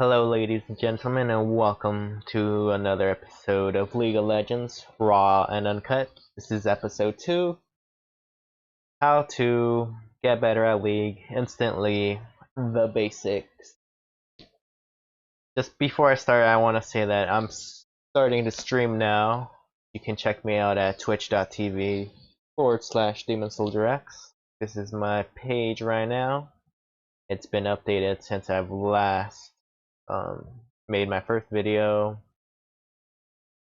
Hello, ladies and gentlemen, and welcome to another episode of League of Legends Raw and Uncut. This is episode 2, how to get better at League instantly, the basics. Just before I start, I want to say that I'm starting to stream now. You can check me out at twitch.tv/DemonSoldierX. This is my page right now. It's been updated since I've last made my first video.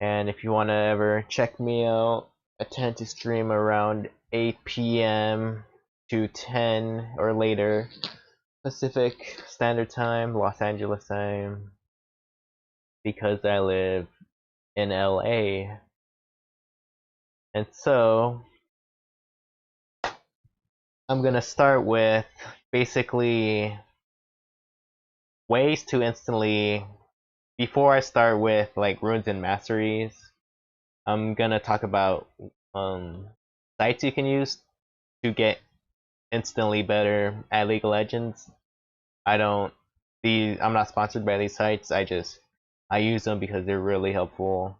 And if you want to ever check me out, I tend to stream around 8 p.m. to 10 or later Pacific Standard Time, Los Angeles time, because I live in LA. And so I'm gonna start with basically ways to instantly, before I start with like runes and masteries, I'm gonna talk about sites you can use to get instantly better at League of Legends. I'm not sponsored by these sites. I use them because they're really helpful.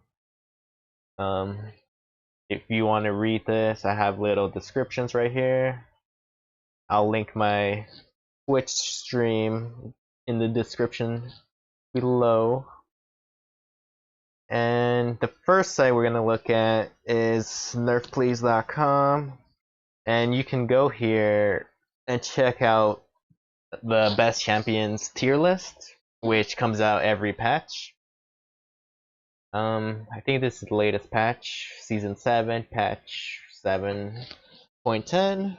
If you want to read this, I have little descriptions right here. I'll link my Twitch stream in the description below. And the first site we're going to look at is nerfplease.com, and you can go here and check out the best champions tier list, which comes out every patch. I think this is the latest patch, season 7, patch 7.10.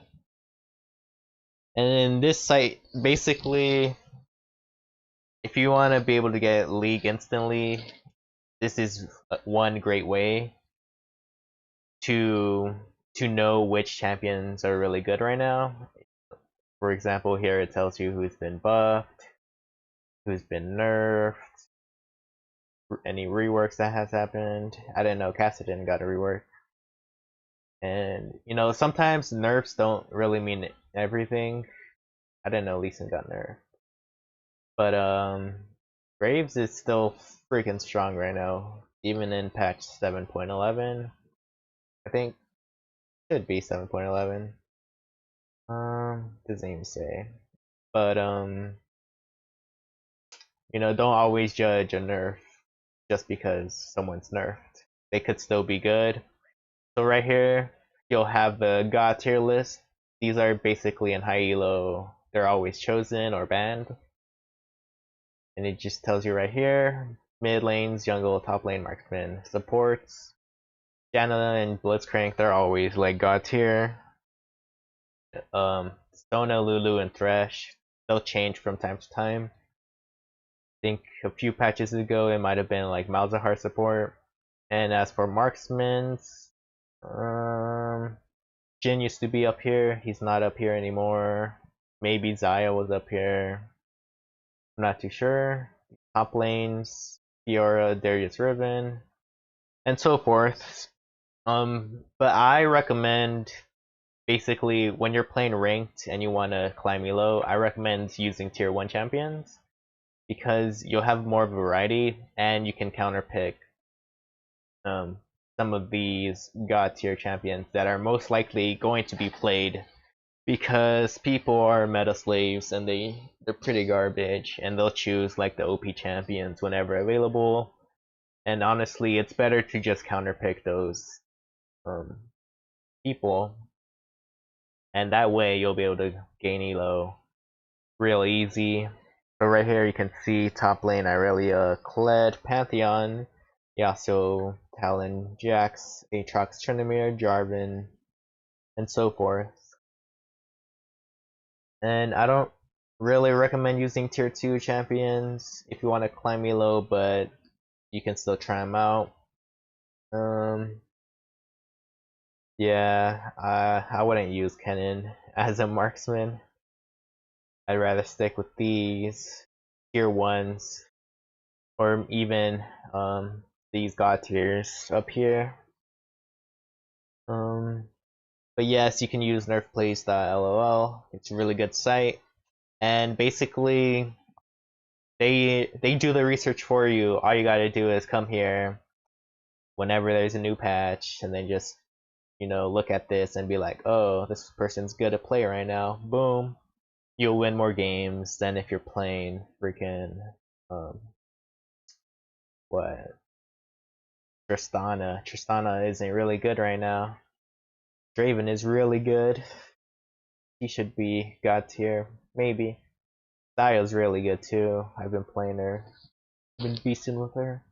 And in this site, basically, if you want to be able to get League instantly, this is one great way to know which champions are really good right now. For example, here it tells you who's been buffed, who's been nerfed, any reworks that has happened. I didn't know Cassidon got a rework. And you know, sometimes nerfs don't really mean everything. I didn't know Lee Sin got nerfed. But Graves is still freaking strong right now, even in patch 7.11. I think should be 7.11. Doesn't even say. But you know, don't always judge a nerf just because someone's nerfed. They could still be good. So right here, you'll have the God tier list. These are basically in high elo. They're always chosen or banned. And it just tells you right here, mid lanes, jungle, top lane, marksman, supports. Janna and Blitzcrank, they're always like God tier. Sona, Lulu, and Thresh, they'll change from time to time. I think a few patches ago it might have been like Malzahar support. And as for marksmen's, Jin used to be up here. He's not up here anymore. Maybe Zaya was up here. I'm not too sure. Top lanes, Fiora, Darius Riven, and so forth. But I recommend, basically, when you're playing ranked and you want to climb elo, I recommend using tier 1 champions, because you'll have more variety and you can counterpick some of these god tier champions that are most likely going to be played, because people are meta slaves and they're pretty garbage, and they'll choose like the OP champions whenever available. And honestly, it's better to just counterpick those people, and that way you'll be able to gain elo real easy. So right here you can see top lane Irelia, Kled, Pantheon, Yasuo, Talon, Jax, Aatrox, Tryndamere, Jarvan, and so forth. And I don't really recommend using tier 2 champions if you want to climb elo, but you can still try them out. Yeah, I wouldn't use Kennen as a marksman. I'd rather stick with these tier 1s, or even these god tiers up here. But yes, you can use nerfplace.lol. It's a really good site. And basically, they do the research for you. All you gotta do is come here whenever there's a new patch, and then just look at this and be like, oh, this person's good at play right now. Boom, you'll win more games than if you're playing freaking what Tristana. Tristana isn't really good right now. Draven is really good. He should be god tier, maybe. Zaya's really good too. I've been playing her. I've been beasting with her.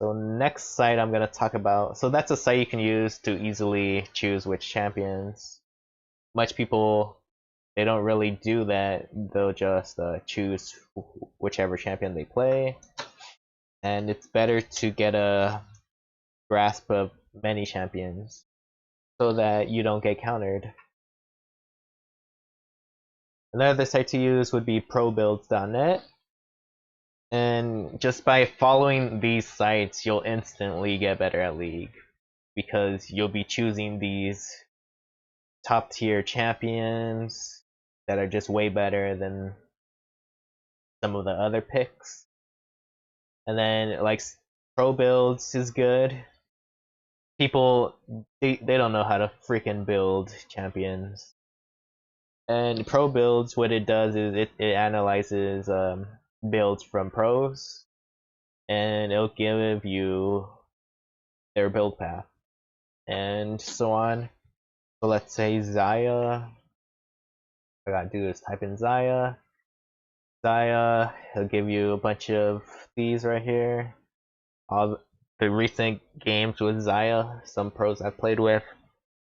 So next site I'm gonna talk about. So that's a site you can use to easily choose which champions. Much people, they don't really do that. They'll just choose whichever champion they play. And it's better to get a grasp of many champions so that you don't get countered. Another site to use would be probuilds.net. And just by following these sites, you'll instantly get better at League, because you'll be choosing these top tier champions that are just way better than some of the other picks. And then like pro builds is good. People they don't know how to freaking build champions. And pro builds, what it does is it analyzes builds from pros, and it'll give you their build path and so on. So let's say Xayah. What I gotta do is type in Xayah. Xayah, he'll give you a bunch of these right here. All the recent games with Xayah, some pros I've played with.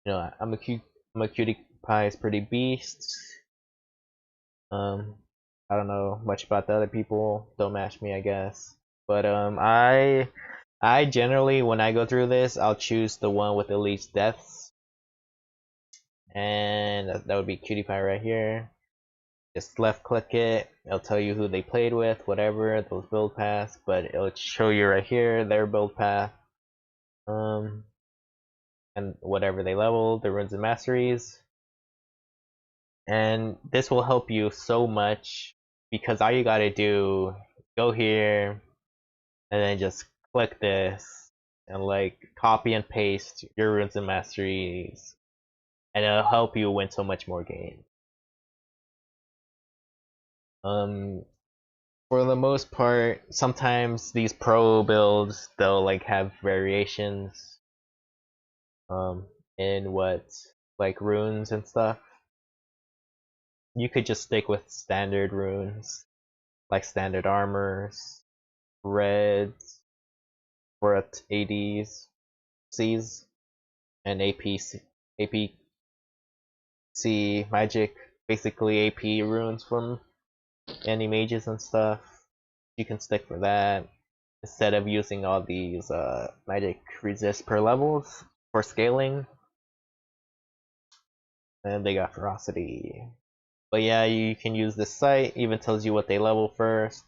I'm a cutie pie is pretty beast. I don't know much about the other people. Don't match me, I guess. But I generally, when I go through this, I'll choose the one with the least deaths, and that would be cutie pie right here. Just left click it, it'll tell you who they played with, whatever, those build paths, but it'll show you right here their build path, and whatever they leveled, their runes and masteries. And this will help you so much, because all you gotta do, go here, and then just click this, and like copy and paste your runes and masteries, and it'll help you win so much more games. For the most part, sometimes these pro builds, they'll like have variations in what, like runes and stuff. You could just stick with standard runes, like standard armors, reds for ADs, Cs, and APC magic, basically AP runes from any mages and stuff. You can stick for that instead of using all these magic resist per levels for scaling. And they got ferocity. But yeah, you can use this site. Even tells you what they level first.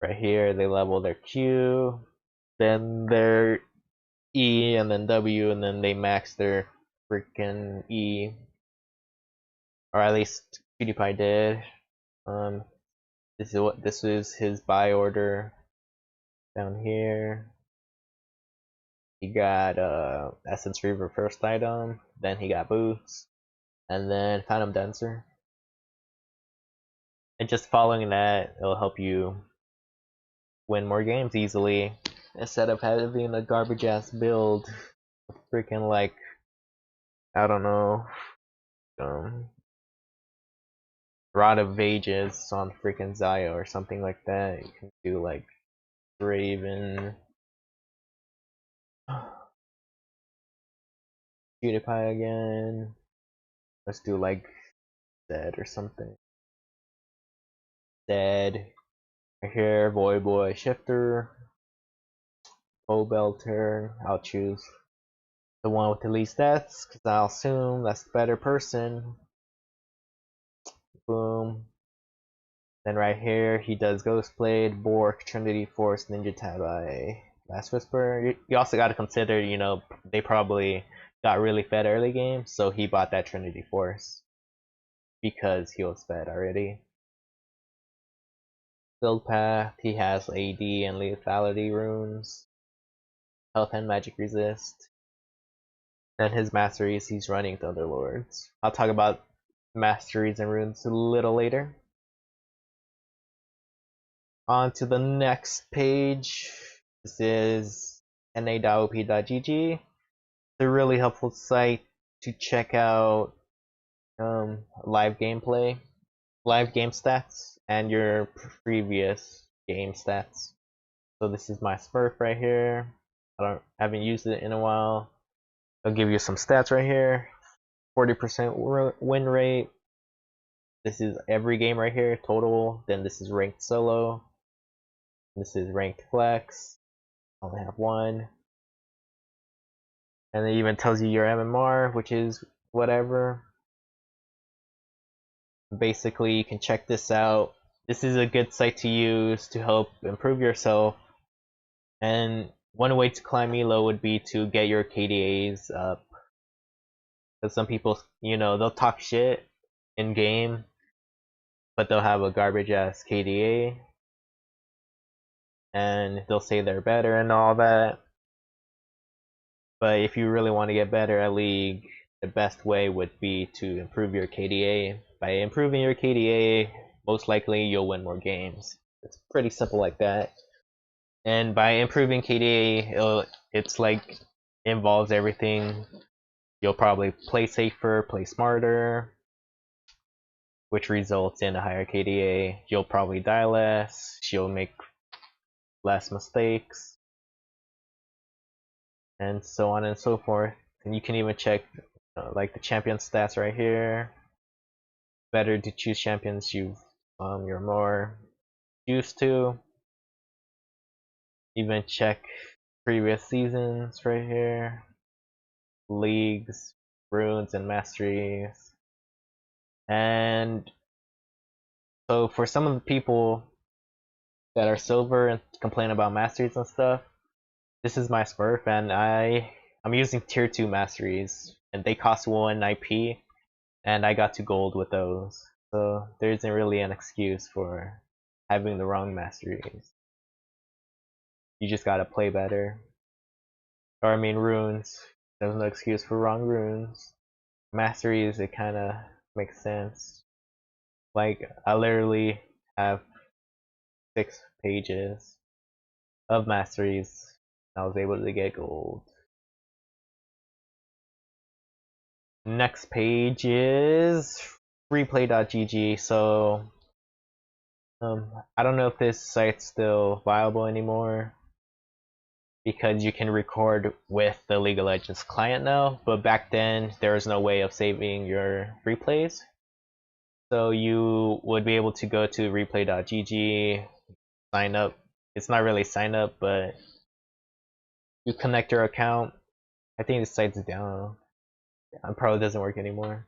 Right here, they level their Q, then their E, and then W, and then they max their freaking E. Or at least PewDiePie did. This is his buy order down here. He got Essence Reaver first item, then he got boots, and then Phantom Dancer. And just following that, it'll help you win more games easily, instead of having a garbage ass build. Freaking like, I don't know, Rod of Ages on freaking Xayah or something like that. You can do like Draven, PewDiePie again. Let's do like Dead or something. Dead. Right here, Boy Shifter, Bow Belter. I'll choose the one with the least deaths, because I'll assume that's the better person. Boom. Then right here, he does Ghostblade, Bork, Trinity Force, Ninja Tabai, Last Whisper. You also got to consider, they probably got really fed early game, so he bought that Trinity Force because he was fed already. build path, he has AD and lethality runes, health and magic resist. Then his masteries, he's running Thunderlords. I'll talk about masteries and runes a little later. On to the next page. This is na.op.gg. It's a really helpful site to check out live gameplay, live game stats, and your previous game stats. So this is my Smurf right here. Haven't used it in a while. I'll give you some stats right here. 40% win rate. This is every game right here, total. Then this is ranked solo. This is ranked flex. I only have one. And it even tells you your MMR, which is whatever. Basically, you can check this out. This is a good site to use to help improve yourself. And one way to climb Elo would be to get your KDAs up. Because some people, they'll talk shit in game, but they'll have a garbage ass KDA. And they'll say they're better and all that. But if you really want to get better at League, the best way would be to improve your KDA. By improving your KDA, most likely you'll win more games. It's pretty simple like that. And by improving KDA, it's like involves everything. You'll probably play safer, play smarter, which results in a higher KDA. You'll probably die less. You'll make less mistakes, and so on and so forth. And you can even check like the champion stats right here. Better to choose champions you're more used to. Even check previous seasons right here, leagues, runes, and masteries. And so for some of the people that are silver and complain about masteries and stuff, this is my Smurf, and I'm using tier 2 masteries, and they cost 1 IP, and I got to gold with those. So there isn't really an excuse for having the wrong masteries. You just gotta play better. Or I mean runes. There's no excuse for wrong runes. Masteries, it kinda makes sense. Like, I literally have 6 pages of masteries. I was able to get gold. Next page is freeplay.gg. So I don't know if this site's still viable anymore, because you can record with the League of Legends client now, but back then there was no way of saving your replays. So you would be able to go to replay.gg, sign up. It's not really sign up, but you connect your account. I think the site's down. It probably doesn't work anymore.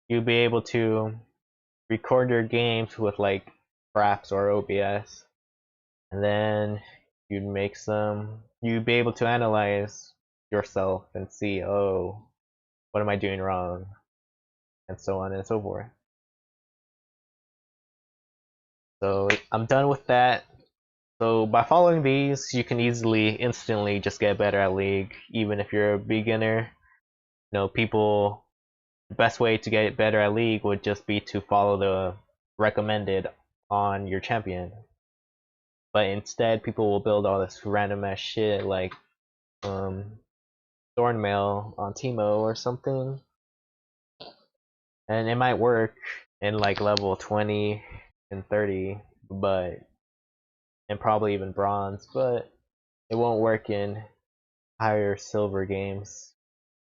You'll be able to record your games with like Fraps or OBS, and then you'd be able to analyze yourself and see, oh, what am I doing wrong, and so on and so forth. So I'm done with that. So by following these, you can instantly just get better at League, even if you're a beginner. The best way to get better at League would just be to follow the recommended on your champion. But instead, people will build all this random ass shit like Thornmail on Teemo or something, and it might work in like level 20 and 30, and probably even bronze, but it won't work in higher silver games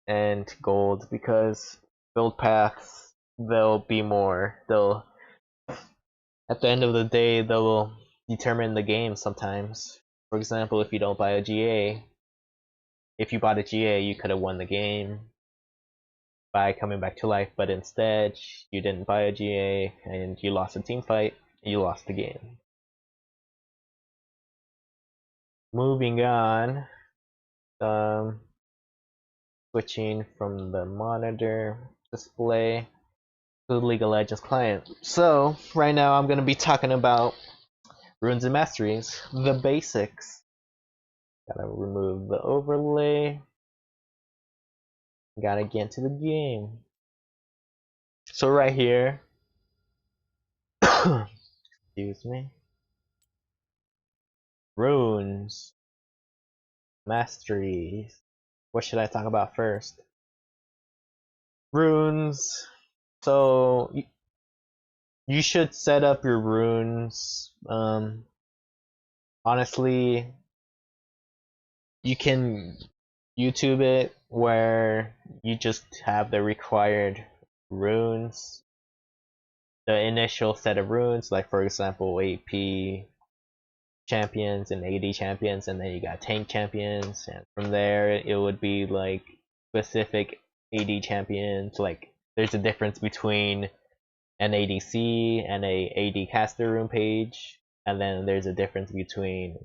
and gold, because build paths, at the end of the day, they'll determine the game sometimes. For example, if you don't buy a GA, if you bought a GA, you could have won the game by coming back to life, but instead, you didn't buy a GA, and you lost a team fight, and you lost the game. Moving on, switching from the monitor display to the League of Legends client. So, right now I'm going to be talking about Runes and Masteries, the basics. Gotta remove the overlay. Gotta get into the game. So right here, excuse me, runes, masteries. What should I talk about first? Runes. So you should set up your runes. Honestly, you can YouTube it where you just have the required runes, the initial set of runes, like for example AP champions and AD champions, and then you got tank champions, and from there it would be like specific AD champions. Like there's a difference between an ADC and a AD caster rune page, and then there's a difference between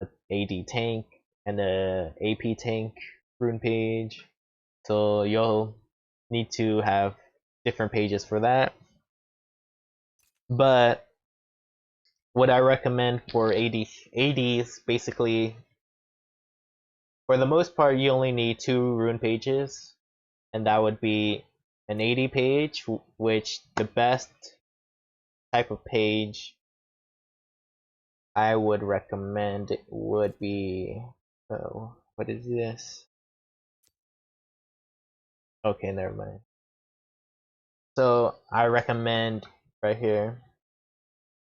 an AD tank and the AP tank rune page. So you'll need to have different pages for that. But what I recommend for ADs, basically, for the most part, you only need 2 rune pages, and that would be an AD page, which the best type of page I would recommend would be, oh, what is this? Okay, never mind. So I recommend right here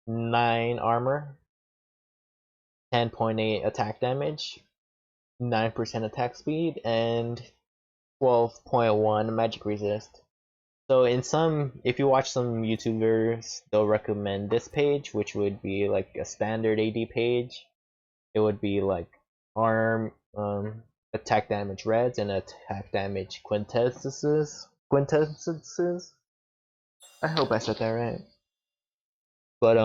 9 armor, 10.8 attack damage, 9% attack speed, and 12.1 magic resist. So if you watch some YouTubers, they'll recommend this page, which would be like a standard AD page. It would be like attack damage reds and attack damage quintessences. I hope I said that right. But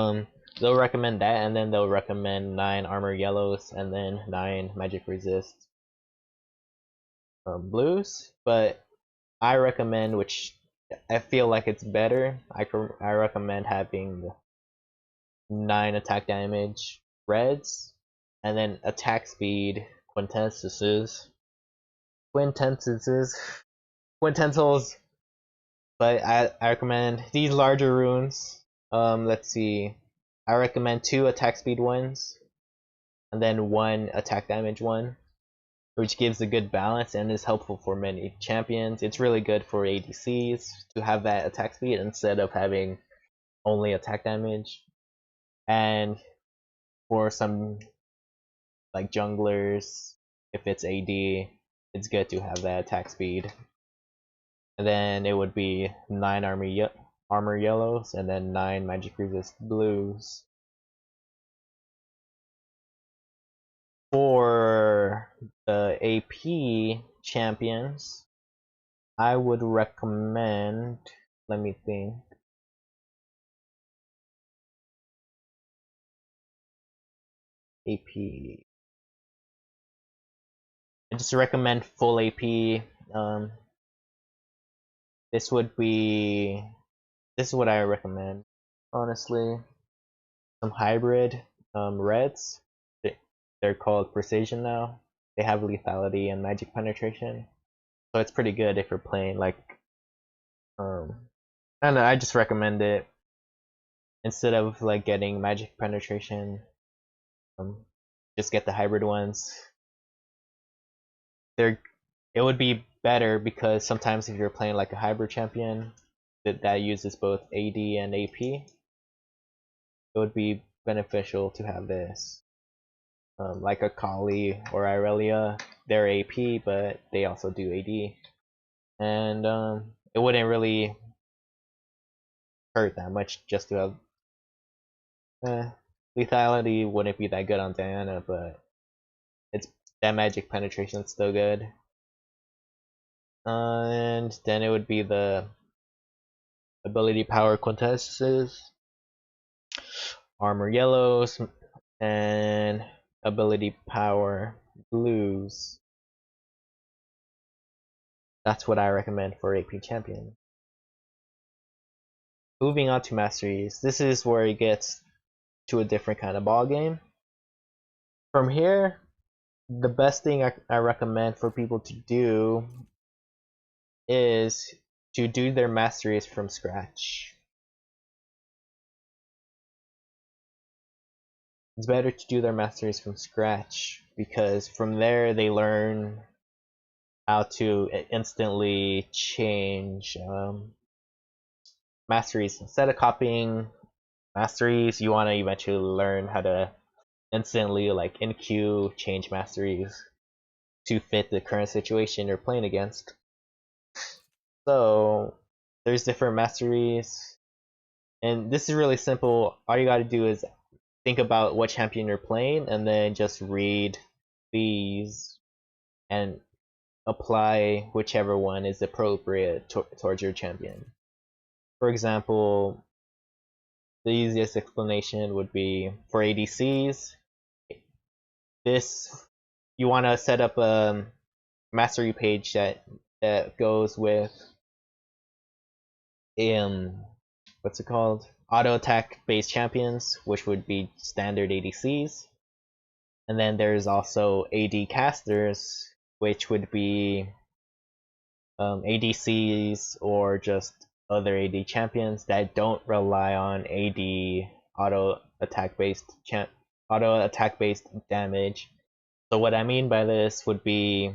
they'll recommend that, and then they'll recommend 9 armor yellows and then 9 magic resist blues. But I recommend, which I feel like it's better, I recommend having 9 attack damage reds and then attack speed quintessence quintessals. But I recommend these larger runes. Let's see, I recommend 2 attack speed ones and then 1 attack damage one, which gives a good balance and is helpful for many champions. It's really good for ADCs to have that attack speed instead of having only attack damage. And for some like junglers, if it's AD, it's good to have that attack speed. And then it would be 9 armor yellows and then 9 magic resist blues. For the AP champions, I would recommend, let me think, AP. I just recommend full AP. This is what I recommend, honestly. Some hybrid reds. They're called precision now. They have lethality and magic penetration, so it's pretty good if you're playing like I don't know. I just recommend it instead of like getting magic penetration. Just get the hybrid ones. It would be better because sometimes if you're playing like a hybrid champion that uses both AD and AP, it would be beneficial to have this. Like a Kali or Irelia, they're AP, but they also do AD, and it wouldn't really hurt that much just to have lethality. Wouldn't be that good on Diana, but that magic penetration is still good. And then it would be the ability power quintessences, armor yellows, and ability power blues. That's what I recommend for AP champion. Moving on to masteries, this is where it gets to a different kind of ball game. From here, the best thing I recommend for people to do is to do their masteries from scratch. It's better to do their masteries from scratch because from there they learn how to instantly change masteries. Instead of copying masteries, you want to eventually learn how to instantly, like in queue, change masteries to fit the current situation you're playing against. So there's different masteries, and this is really simple. All you gotta do is think about what champion you're playing and then just read these and apply whichever one is appropriate towards your champion. For example, the easiest explanation would be for ADCs. This, you want to set up a mastery page that goes with what's it called? Auto attack based champions, which would be standard ADCs. And then there's also AD casters, which would be ADCs or just other AD champions that don't rely on AD auto attack based damage. So what I mean by this would be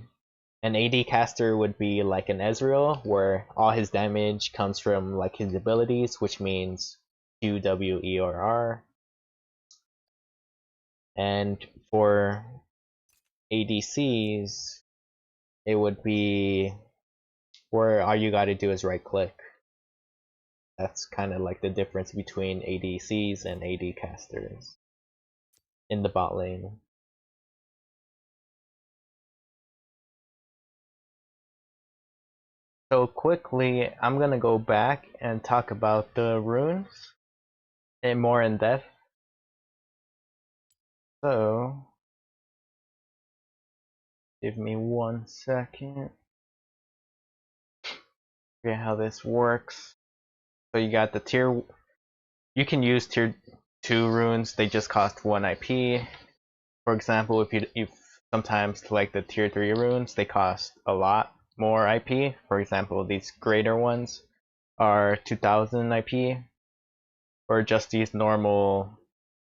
an AD caster would be like an Ezreal, where all his damage comes from like his abilities, which means Q, W, E, or R. And for ADCs, it would be where all you gotta do is right click. That's kind of like the difference between ADCs and AD casters in the bot lane. So quickly, I'm gonna go back and talk about the runes and more in depth. So, give me 1 second. Okay, how this works. So you got the tier. You can use tier 2 runes. They just cost 1 IP. For example, if sometimes like the tier 3 runes, they cost a lot more IP. For example, these greater ones are 2000 IP, or just these normal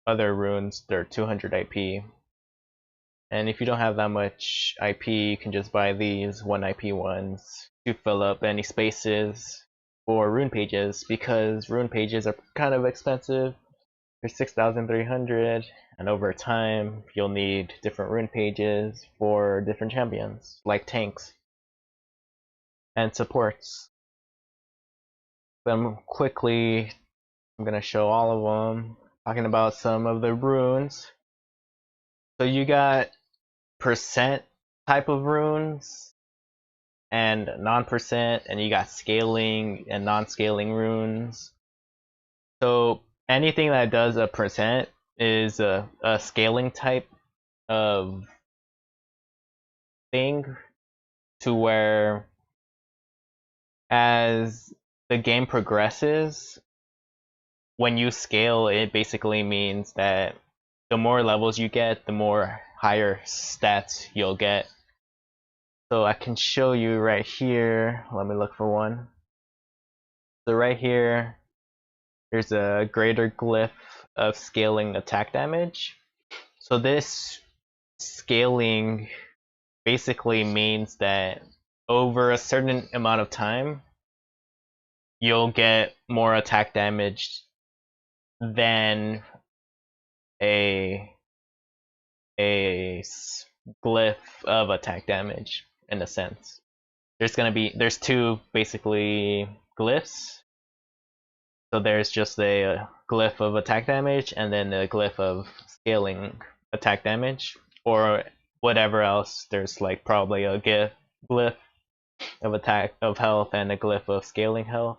other runes, they're 200 IP. And if you don't have that much IP, you can just buy these 1 IP ones to fill up any spaces for rune pages, because rune pages are kind of expensive. They're 6,300, and over time you'll need different rune pages for different champions, like tanks and supports. But I'm going to show all of them, talking about some of the runes. So you got percent type of runes and non-percent, and you got scaling and non-scaling runes. So anything that does a percent is a scaling type of thing, to where as the game progresses, when you scale, it basically means that the more levels you get, the more higher stats you'll get. So I can show you right here. Let me look for one. So right here, there's a greater glyph of scaling attack damage. So this scaling basically means that over a certain amount of time, you'll get more attack damage than a glyph of attack damage, in a sense. There's two basically glyphs. So there's just a glyph of attack damage and then a glyph of scaling attack damage, or whatever else. There's like probably a glyph of attack of health and a glyph of scaling health.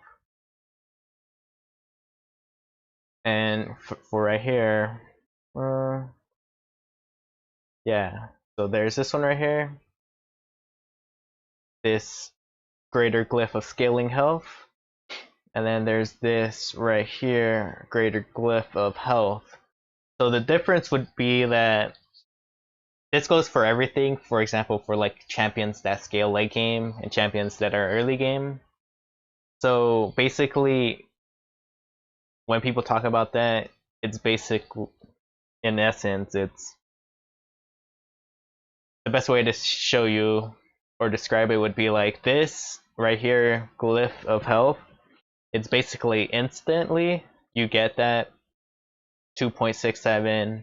And for right here, yeah, so there's this one right here, this greater glyph of scaling health, and then there's this right here, greater glyph of health. So the difference would be that this goes for everything. For example, for like champions that scale late game and champions that are early game. So basically, when people talk about that, it's basic. In essence, it's the best way to show you or describe it would be like this right here, glyph of health. It's basically instantly you get that 2.67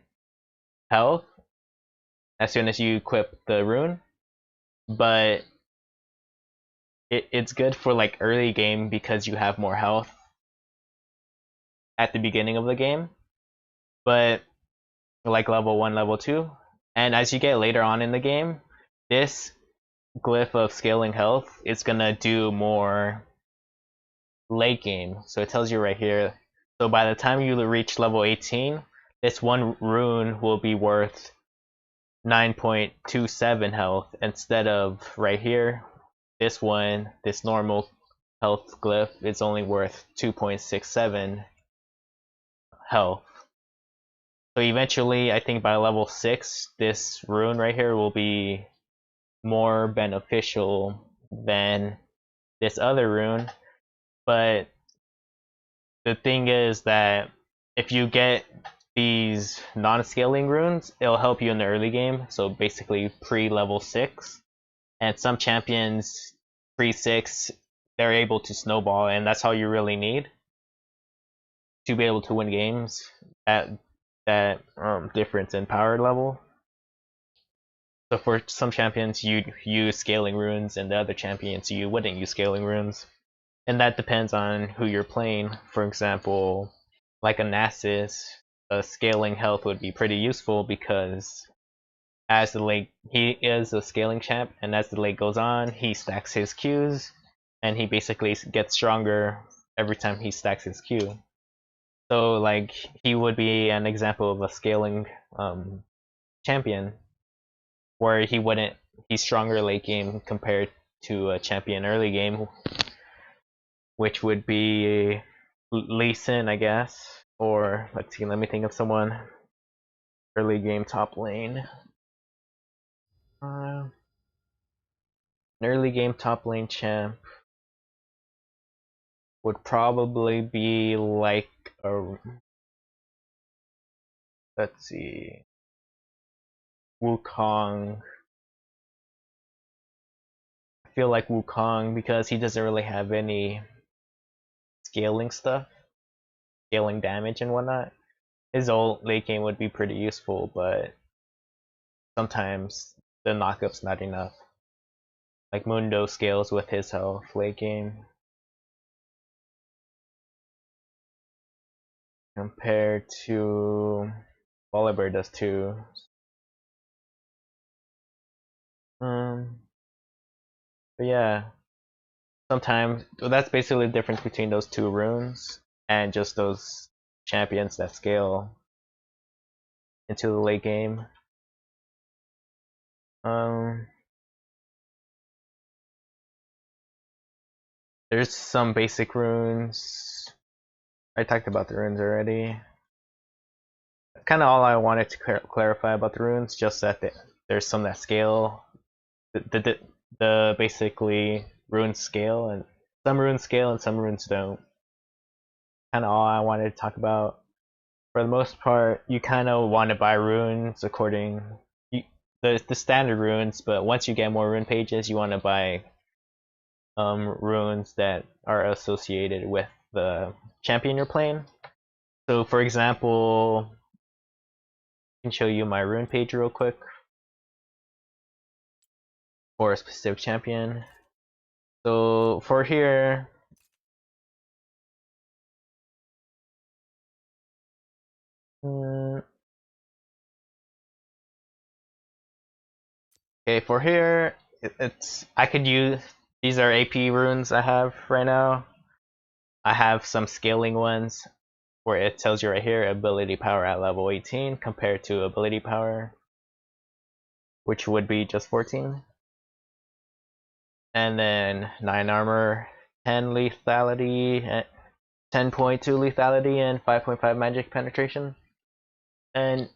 health as soon as you equip the rune, but it's good for like early game because you have more health at the beginning of the game, but like level 1, level 2, and as you get later on in the game, this glyph of scaling health is gonna do more late game. So it tells you right here, so by the time you reach level 18, this one rune will be worth 9.27 health instead of right here, this one, this normal health glyph is only worth 2.67 health. So eventually, I think by level 6, this rune right here will be more beneficial than this other rune. But the thing is that if you get these non-scaling runes, it'll help you in the early game. So basically pre-level 6. And some champions pre-6, they're able to snowball, and that's all you really need to be able to win games at that difference in power level. So for some champions, you'd use scaling runes, and the other champions, you wouldn't use scaling runes. And that depends on who you're playing. For example, like a Nasus, scaling health would be pretty useful because as the late, he is a scaling champ, and as the late goes on, he stacks his Qs, and he basically gets stronger every time he stacks his Q. So like he would be an example of a scaling champion, where he's stronger late game compared to a champion early game, which would be Lee Sin, I guess. Or let's see, let me think of someone. Early game top lane. An early game top lane champ would probably be like a, let's see, Wukong. I feel like Wukong because he doesn't really have any scaling stuff, scaling damage and whatnot. His old late game would be pretty useful, but sometimes the knockup's not enough. Like Mundo scales with his health late game compared to Volibear does too. But yeah, sometimes that's basically the difference between those two runes and just those champions that scale into the late game. There's some basic runes. I talked about the runes already. Kind of all I wanted to clarify about the runes, just that there's some that scale. The basically runes scale, and some runes scale and some runes don't. Kind of all I wanted to talk about. For the most part, you kind of want to buy runes according the standard runes, but once you get more rune pages, you want to buy runes that are associated with the champion you're playing. So for example, I can show you my rune page real quick for a specific champion. So for here, okay, for here, it's I could use, these are AP runes I have right now. I have some scaling ones where it tells you right here ability power at level 18 compared to ability power, which would be just 14. And then 9 armor, 10 lethality, 10.2 lethality, and 5.5 magic penetration. And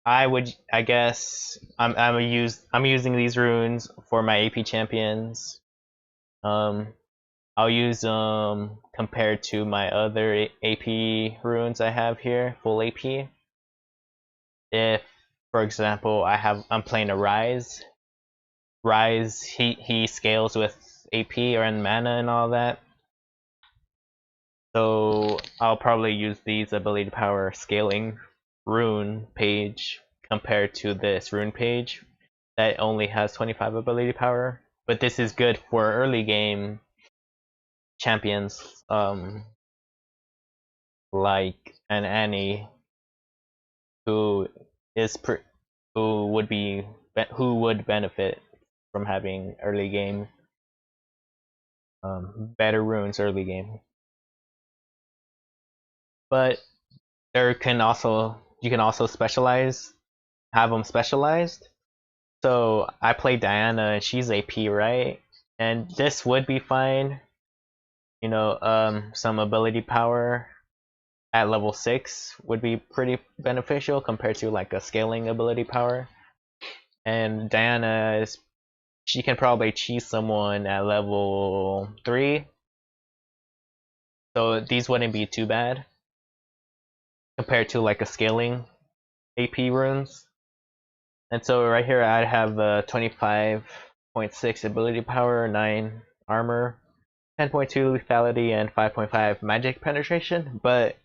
I guess I'm using these runes for my AP champions. I'll use them compared to my other AP runes I have here, full AP. If, for example, I'm playing a Rise. Rise, he scales with AP or in mana and all that. So I'll probably use these ability power scaling rune page compared to this rune page that only has 25 ability power. But this is good for early game champions like an Annie who is who would benefit from having early game better runes early game. But you can also specialize, have them specialized. So I play Diana and she's AP, right? And this would be fine. You know, some ability power at level 6 would be pretty beneficial compared to like a scaling ability power. And Diana she can probably cheese someone at level 3. So these wouldn't be too bad compared to like a scaling AP runes. And so right here I have 25.6 ability power, 9 armor, 10.2 lethality, and 5.5 magic penetration. But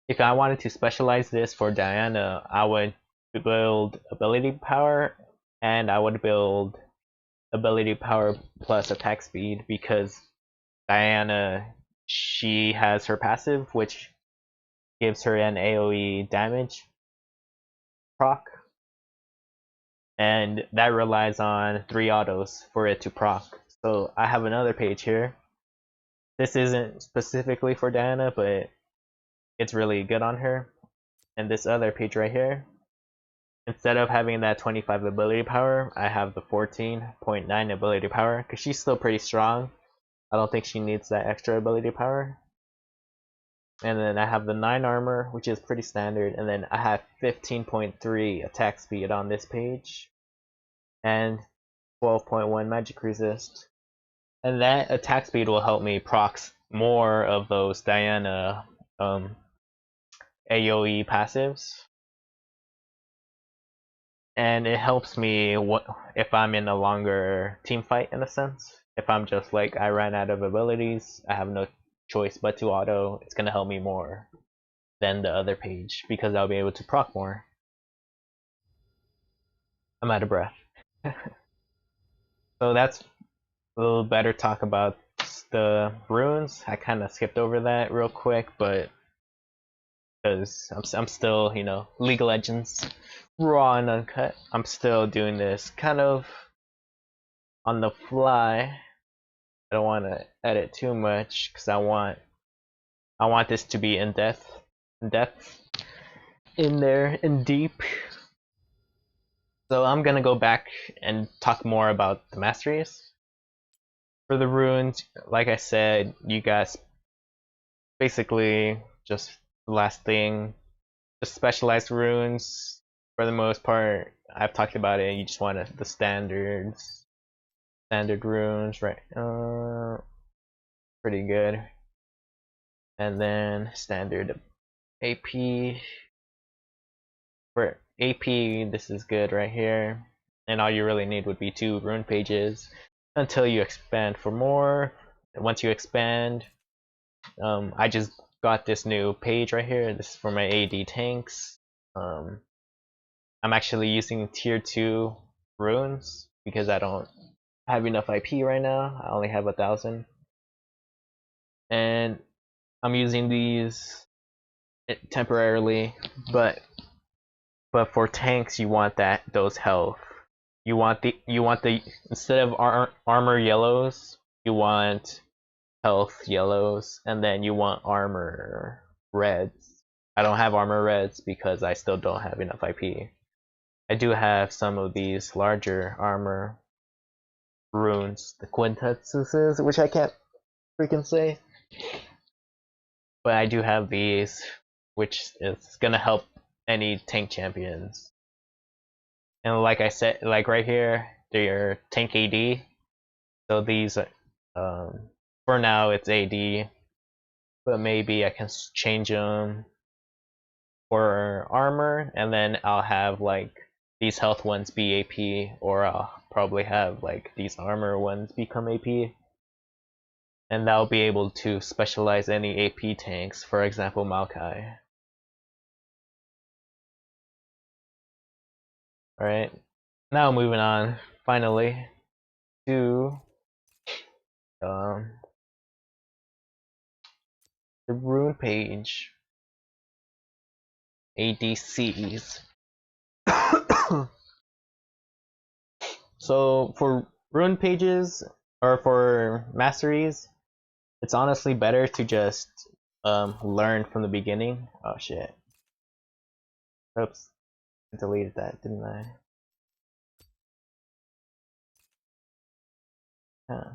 if I wanted to specialize this for Diana, I would build ability power and I would build ability power plus attack speed, because Diana, she has her passive which gives her an AoE damage proc, and that relies on 3 autos for it to proc. So I have another page here. This isn't specifically for Diana, but it's really good on her. And this other page right here, instead of having that 25 ability power, I have the 14.9 ability power, because she's still pretty strong. I don't think she needs that extra ability power. And then I have the 9 armor, which is pretty standard, and then I have 15.3 attack speed on this page, and 12.1 magic resist. And that attack speed will help me proc more of those Diana AoE passives. And it helps me if I'm in a longer team fight, in a sense. If I'm just like, I ran out of abilities, I have no choice but to auto, it's gonna help me more than the other page, because I'll be able to proc more. I'm out of breath. So that's a little better talk about the runes. I kind of skipped over that real quick, but because I'm still, you know, League of Legends raw and uncut. I'm still doing this kind of on the fly. I don't want to edit too much because I want this to be in depth, in there, in deep. So I'm gonna go back and talk more about the masteries. For the runes, like I said, you guys basically just the last thing, just specialized runes. For the most part, I've talked about it. You just want the standard runes, right? Pretty good. And then standard AP. For AP, this is good right here. And all you really need would be 2 rune pages until you expand for more. And once you expand, I just got this new page right here. This is for my AD tanks. I'm actually using tier 2 runes because I don't have enough IP right now. I only have 1,000. And I'm using these temporarily, but for tanks you want those health. You want the instead of armor yellows, you want health yellows, and then you want armor reds. I don't have armor reds because I still don't have enough IP. I do have some of these larger armor runes, the quintetsuses, which I can't freaking say. But I do have these, which is gonna help any tank champions. And like I said, like right here, they're tank AD. So these, for now it's AD, but maybe I can change them for armor, and then I'll have like these health ones be AP, or I'll probably have like these armor ones become AP. And that'll be able to specialize any AP tanks, for example Maokai. Alright, now moving on, finally, to the rune page. ADCs. So for rune pages, or for masteries, it's honestly better to just learn from the beginning. Oh shit. Oops. I deleted that, didn't I? Huh.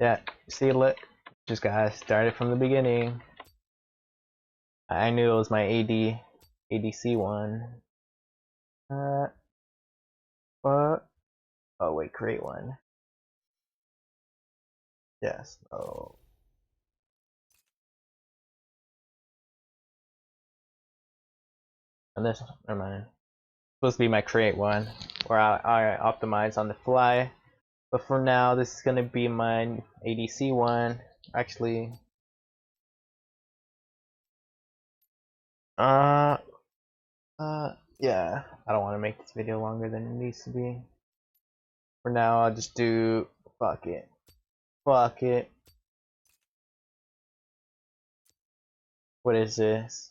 Yeah, see, look, just gotta start it from the beginning. I knew it was my ADC one. What? Oh wait, create one. Yes. Oh. And this, never mind. Supposed to be my create one, where I optimize on the fly. But for now, this is gonna be my ADC one. Actually, yeah. I don't want to make this video longer than it needs to be. For now, I'll just do fuck it. Fuck it. What is this?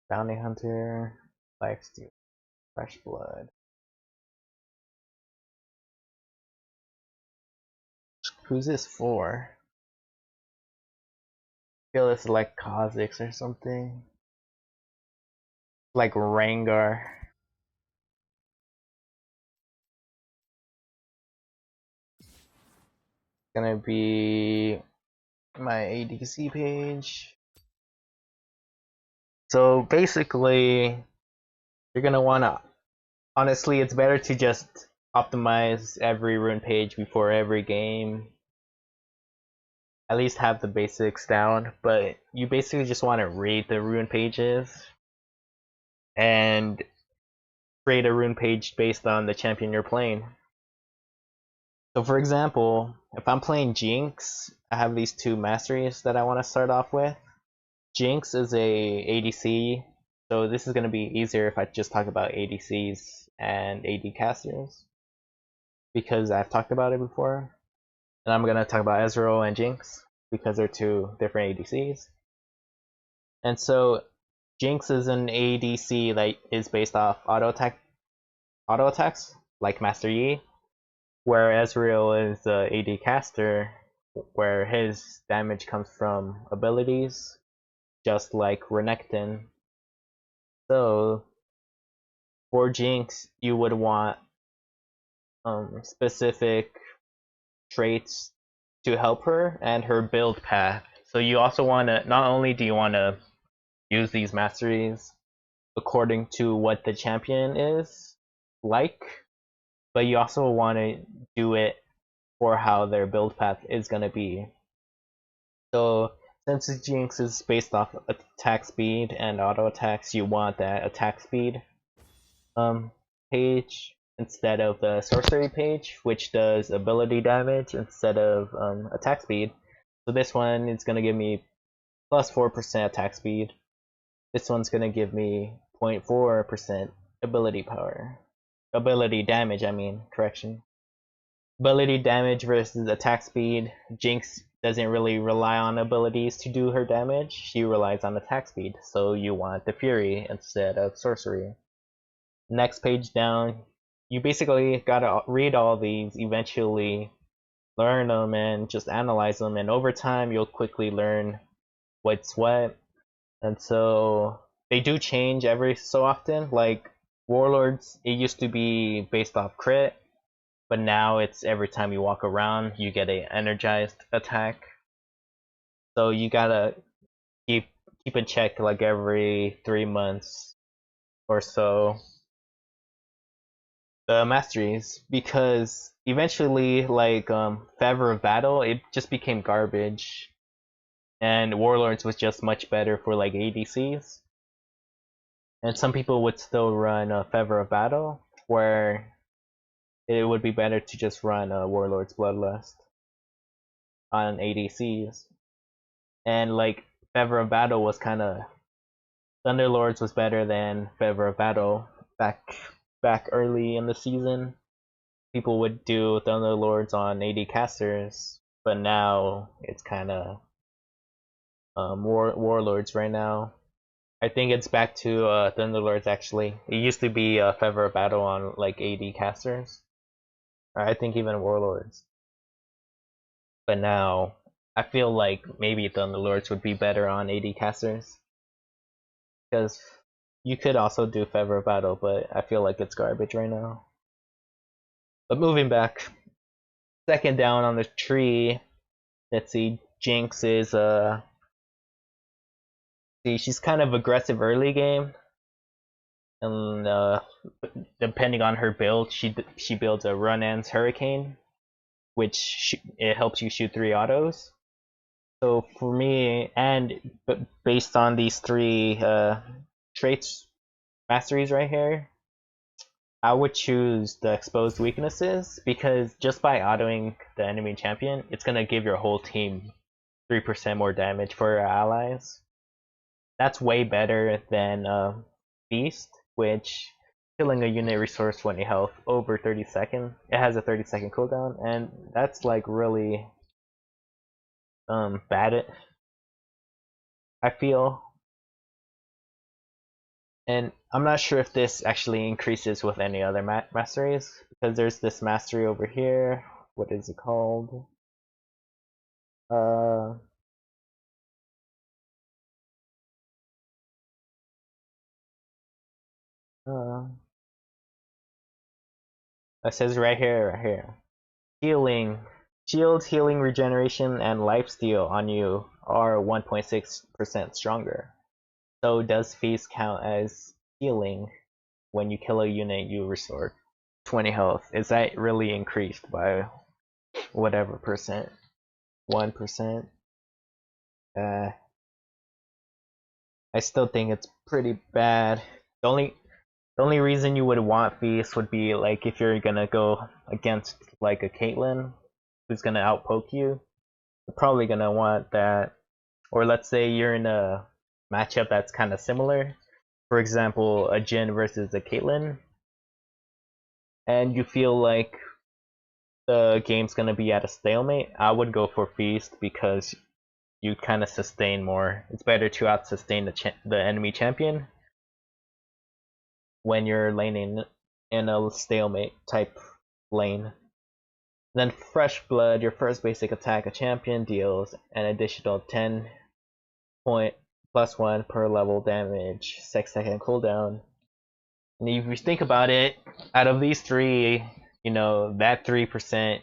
Bounty Hunter, Lifesteal, Fresh Blood. Who's this for? I feel it's like Kha'Zix or something. Like Rengar. It's gonna be my ADC page. So basically, you're gonna wanna, honestly, it's better to just optimize every rune page before every game. At least have the basics down, but you basically just want to read the rune pages and create a rune page based on the champion you're playing. So for example, if I'm playing Jinx, I have these two masteries that I want to start off with. Jinx is a ADC, so this is going to be easier if I just talk about ADCs and AD casters, because I've talked about it before. And I'm going to talk about Ezreal and Jinx, because they're two different ADCs. And so Jinx is an ADC that is based off auto attacks, like Master Yi, where Ezreal is the AD caster, where his damage comes from abilities, just like Renekton. So for Jinx, you would want specific traits to help her and her build path. So you also want to, not only do you want to use these masteries according to what the champion is like, but you also want to do it for how their build path is going to be. So since Jinx is based off attack speed and auto attacks, you want that attack speed page instead of the sorcery page, which does ability damage instead of attack speed. So this one is going to give me plus 4% attack speed. This one's going to give me 0.4% ability power. Ability damage, I mean, correction. Ability damage versus attack speed. Jinx doesn't really rely on abilities to do her damage. She relies on attack speed, so you want the Fury instead of sorcery. Next page down, you basically gotta read all these, eventually learn them and just analyze them, and over time you'll quickly learn what's what. And so they do change every so often. Like Warlords, it used to be based off crit, but now it's every time you walk around you get a energized attack. So you gotta keep keep in check like every 3 months or so the masteries, because eventually like Favor of Battle, it just became garbage, and Warlords was just much better for like ADCs. And some people would still run Favor of Battle, where it would be better to just run Warlord's Bloodlust on ADCs. And like Favor of Battle was kind of, Thunderlords was better than Favor of Battle back early in the season. People would do Thunderlords on AD casters, but now it's kind of Warlords right now. I think it's back to Thunderlords actually. It used to be Favor of Battle on like AD casters. Or I think even Warlords. But now I feel like maybe Thunderlords would be better on AD casters. Because you could also do Favor of Battle, but I feel like it's garbage right now. But moving back, second down on the tree. Let's see, Jinx is she's kind of aggressive early game, and depending on her build, she builds a Run-Ans Hurricane, which it helps you shoot 3 autos. So for me, and based on these 3 traits masteries right here, I would choose the exposed weaknesses, because just by autoing the enemy champion, it's gonna give your whole team 3% more damage for your allies. That's way better than Feast, which killing a unit restores 20 health over 30 seconds. It has a 30-second cooldown, and that's like really bad. I feel. And I'm not sure if this actually increases with any other masteries, because there's this mastery over here. What is it called? Uh, it says right here. Healing. Shield, healing, regeneration, and lifesteal on you are 1.6% stronger. So does Feast count as healing? When you kill a unit, you restore 20 health. Is that really increased by whatever percent? 1%? I still think it's pretty bad. The only reason you would want Feast would be like if you're gonna go against like a Caitlyn who's gonna outpoke you. You're probably gonna want that. Or let's say you're in a matchup that's kind of similar. For example, a Jhin versus a Caitlyn, and you feel like the game's gonna be at a stalemate. I would go for Feast, because you kind of sustain more. It's better to out sustain the enemy champion when you're laning in a stalemate type lane. Then Fresh Blood, your first basic attack a champion deals an additional 10 point plus 1 per level damage, 6-second cooldown. And if you think about it, out of these 3, you know, that 3%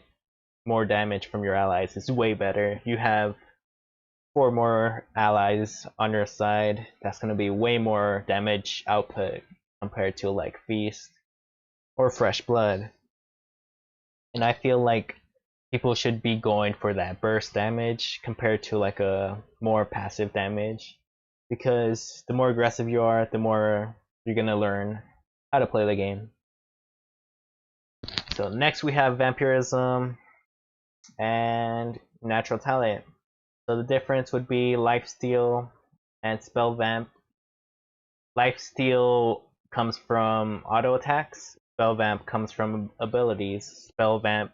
more damage from your allies is way better. You have 4 more allies on your side. That's going to be way more damage output compared to like Feast or Fresh Blood. And I feel like people should be going for that burst damage compared to like a more passive damage, because the more aggressive you are, the more you're going to learn how to play the game. So next we have Vampirism and Natural Talent. So the difference would be Lifesteal and Spell Vamp. Lifesteal comes from auto attacks. Spell Vamp comes from abilities. Spell Vamp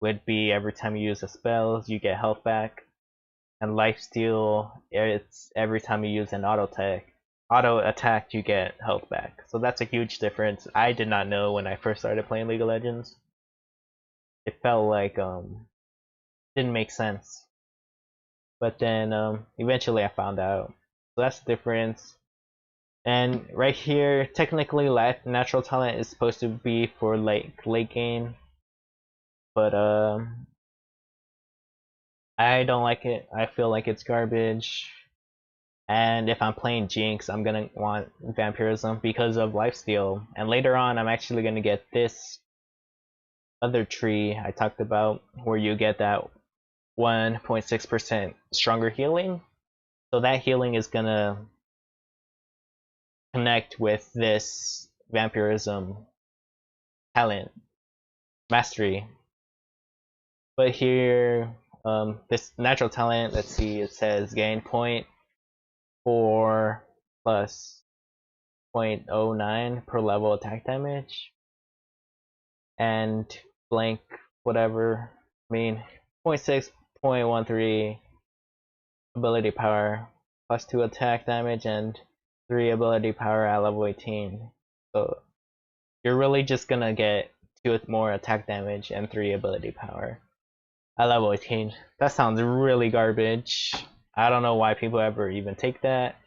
would be every time you use a spell, you get health back. And Lifesteal, it's every time you use an auto attack, you get health back. So that's a huge difference. I did not know when I first started playing League of Legends. It felt like didn't make sense. But then eventually I found out. So that's the difference. And right here, technically Natural Talent is supposed to be for like late game, but I don't like it. I feel like it's garbage. And if I'm playing Jinx, I'm gonna want Vampirism because of lifesteal. And later on, I'm actually gonna get this other tree I talked about, where you get that 1.6% stronger healing. So that healing is gonna connect with this Vampirism talent mastery. But here, this natural talent, let's see, it says gain 0.4 plus 0.09 per level attack damage, and blank whatever, I mean 0.6, 0.13 ability power, plus 2 attack damage, and 3 ability power at level 18. So you're really just gonna get 2 more attack damage and 3 ability power at level 18. That sounds really garbage. I don't know why people ever even take that.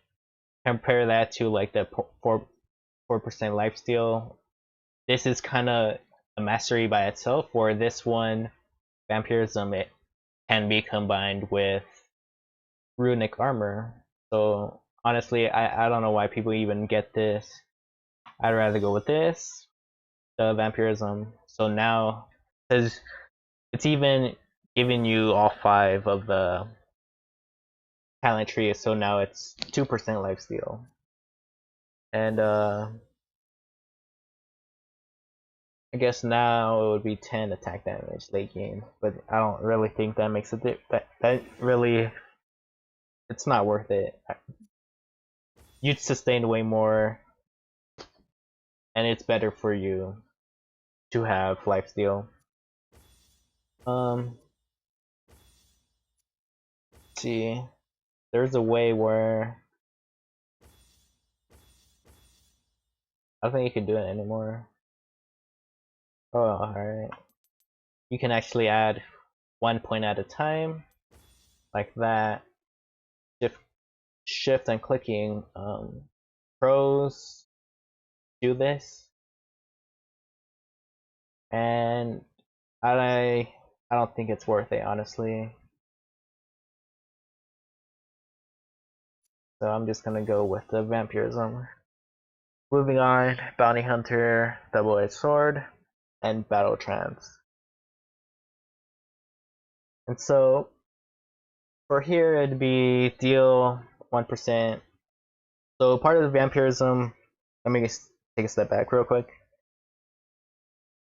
Compare that to like the 4% lifesteal. This is kind of a mastery by itself, where this one, Vampirism, it can be combined with runic armor. So honestly, I don't know why people even get this. I'd rather go with this, the Vampirism. So now, because it's even giving you all 5 of the talent tree, so now it's 2% lifesteal. And I guess now it would be 10 attack damage late game, but I don't really think that makes a that really, it's not worth it. You'd sustain way more, and it's better for you to have lifesteal. Let's see, there's a way where I don't think you can do it anymore. Oh, alright. You can actually add 1 point at a time, like that. Shift and clicking. Pros do this, and I don't think it's worth it, honestly. So I'm just gonna go with the Vampirism. Moving on, Bounty Hunter, Double-Edged Sword, and Battle Trance. And so for here, it'd be deal 1%. So part of the Vampirism, let me just take a step back real quick.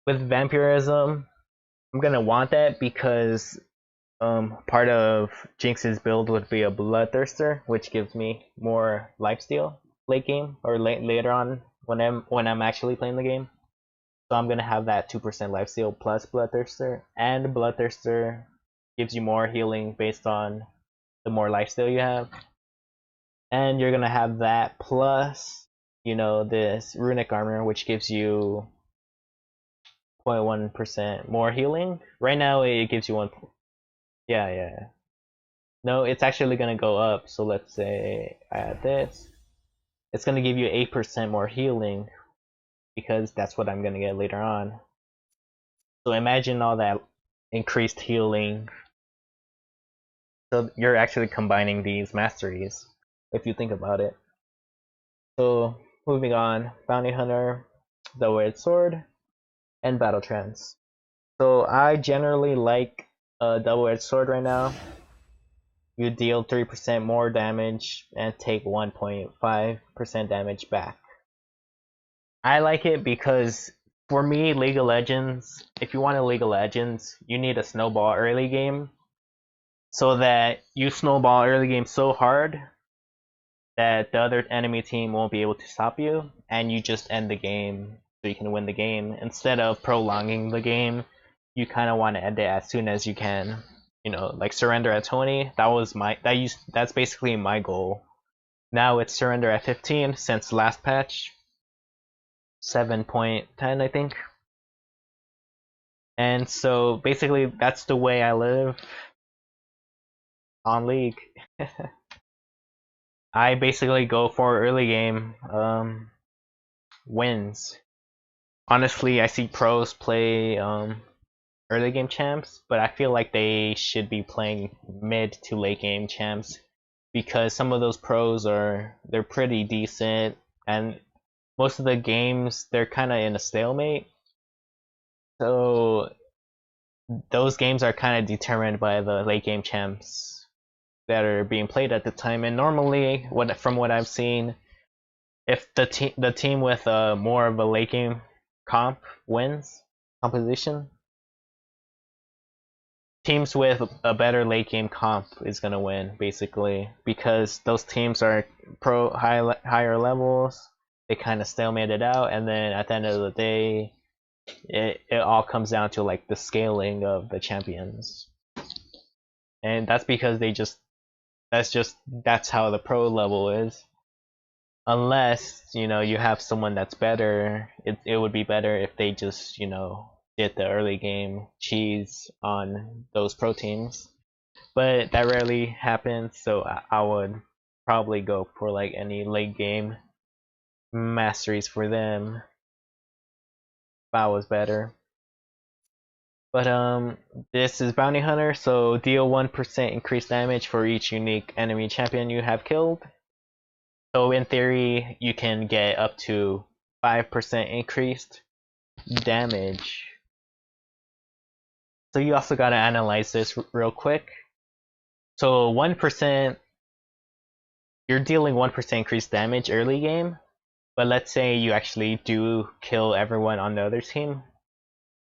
With Vampirism, I'm gonna want that because part of Jinx's build would be a Bloodthirster, which gives me more lifesteal late game, or later on when I'm actually playing the game. So I'm gonna have that 2% lifesteal plus Bloodthirster, and Bloodthirster gives you more healing based on the more lifesteal you have. And you're gonna have that plus, you know, this runic armor, which gives you 0.1% more healing. Right now it gives you 1. Yeah. No, it's actually gonna go up. So let's say I add this. It's gonna give you 8% more healing, because that's what I'm gonna get later on. So imagine all that increased healing. So you're actually combining these masteries, if you think about it. So moving on, Bounty Hunter, Double-Edged Sword, and Battle Trance. So I generally like a Double-Edged Sword right now. You deal 3% more damage and take 1.5% damage back. I like it because for me, League of Legends, if you want a League of Legends, you need a snowball early game, so that you snowball early game so hard that the other enemy team won't be able to stop you, and you just end the game so you can win the game. Instead of prolonging the game, you kind of want to end it as soon as you can. You know, like surrender at 20. That's basically my goal. Now it's surrender at 15 since last patch, 7.10 I think. And so basically that's the way I live on League. I basically go for early game wins. Honestly, I see pros play early game champs, but I feel like they should be playing mid to late game champs, because some of those pros they're pretty decent, and most of the games they're kind of in a stalemate. So those games are kind of determined by the late game champs that are being played at the time. And normally, from what I've seen, if the team with more of a late game wins composition, teams with a better late game comp is gonna win basically, because those teams are higher levels. They kind of stalemate it out, and then at the end of the day, it all comes down to like the scaling of the champions, and that's because that's how the pro level is. Unless you have someone that's better, it would be better if they just did the early game cheese on those pro teams, but that rarely happens. So I would probably go for like any late game masteries for them if I was better. But this is Bounty Hunter, so deal 1% increased damage for each unique enemy champion you have killed. So in theory, you can get up to 5% increased damage. So you also gotta analyze this real quick. So 1%, you're dealing 1% increased damage early game, but let's say you actually do kill everyone on the other team.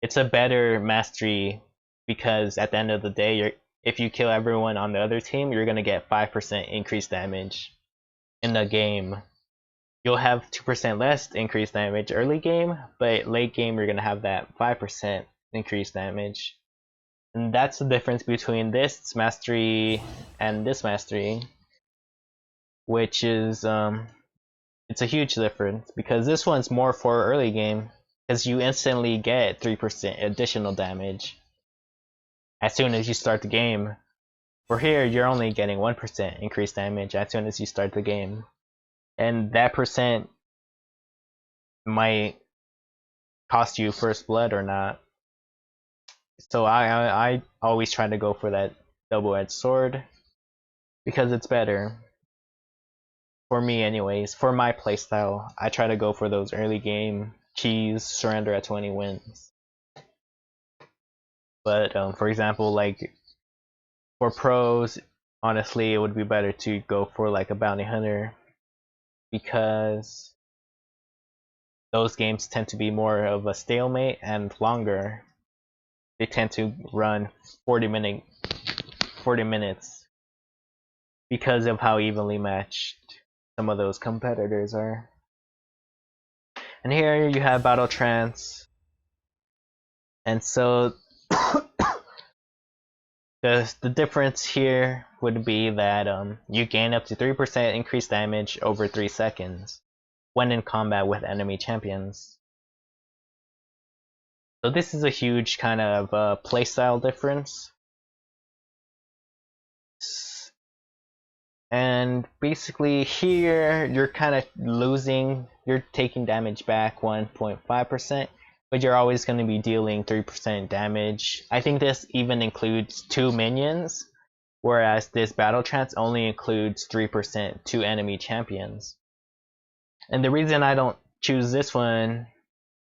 It's a better mastery because at the end of the day, if you kill everyone on the other team, you're gonna get 5% increased damage in the game. You'll have 2% less increased damage early game, but late game you're gonna have that 5% increased damage. And that's the difference between this mastery and this mastery, which is it's a huge difference, because this one's more for early game, because you instantly get 3% additional damage as soon as you start the game. For here, you're only getting 1% increased damage as soon as you start the game, and that percent might cost you first blood or not. So I always try to go for that double-edged sword because it's better. For me anyways, for my playstyle, I try to go for those early game cheese, surrender at 20 wins. But for example, like for pros, honestly it would be better to go for like a bounty hunter, because those games tend to be more of a stalemate and longer. They tend to run 40 minutes because of how evenly matched some of those competitors are. And here you have Battle Trance. And so the difference here would be that you gain up to 3% increased damage over 3 seconds when in combat with enemy champions. So this is a huge kind of playstyle difference. And basically here you're kind of losing, you're taking damage back 1.5%, but you're always going to be dealing 3% damage. I think this even includes 2 minions, whereas this Battle Trance only includes 3% to enemy champions. And the reason I don't choose this one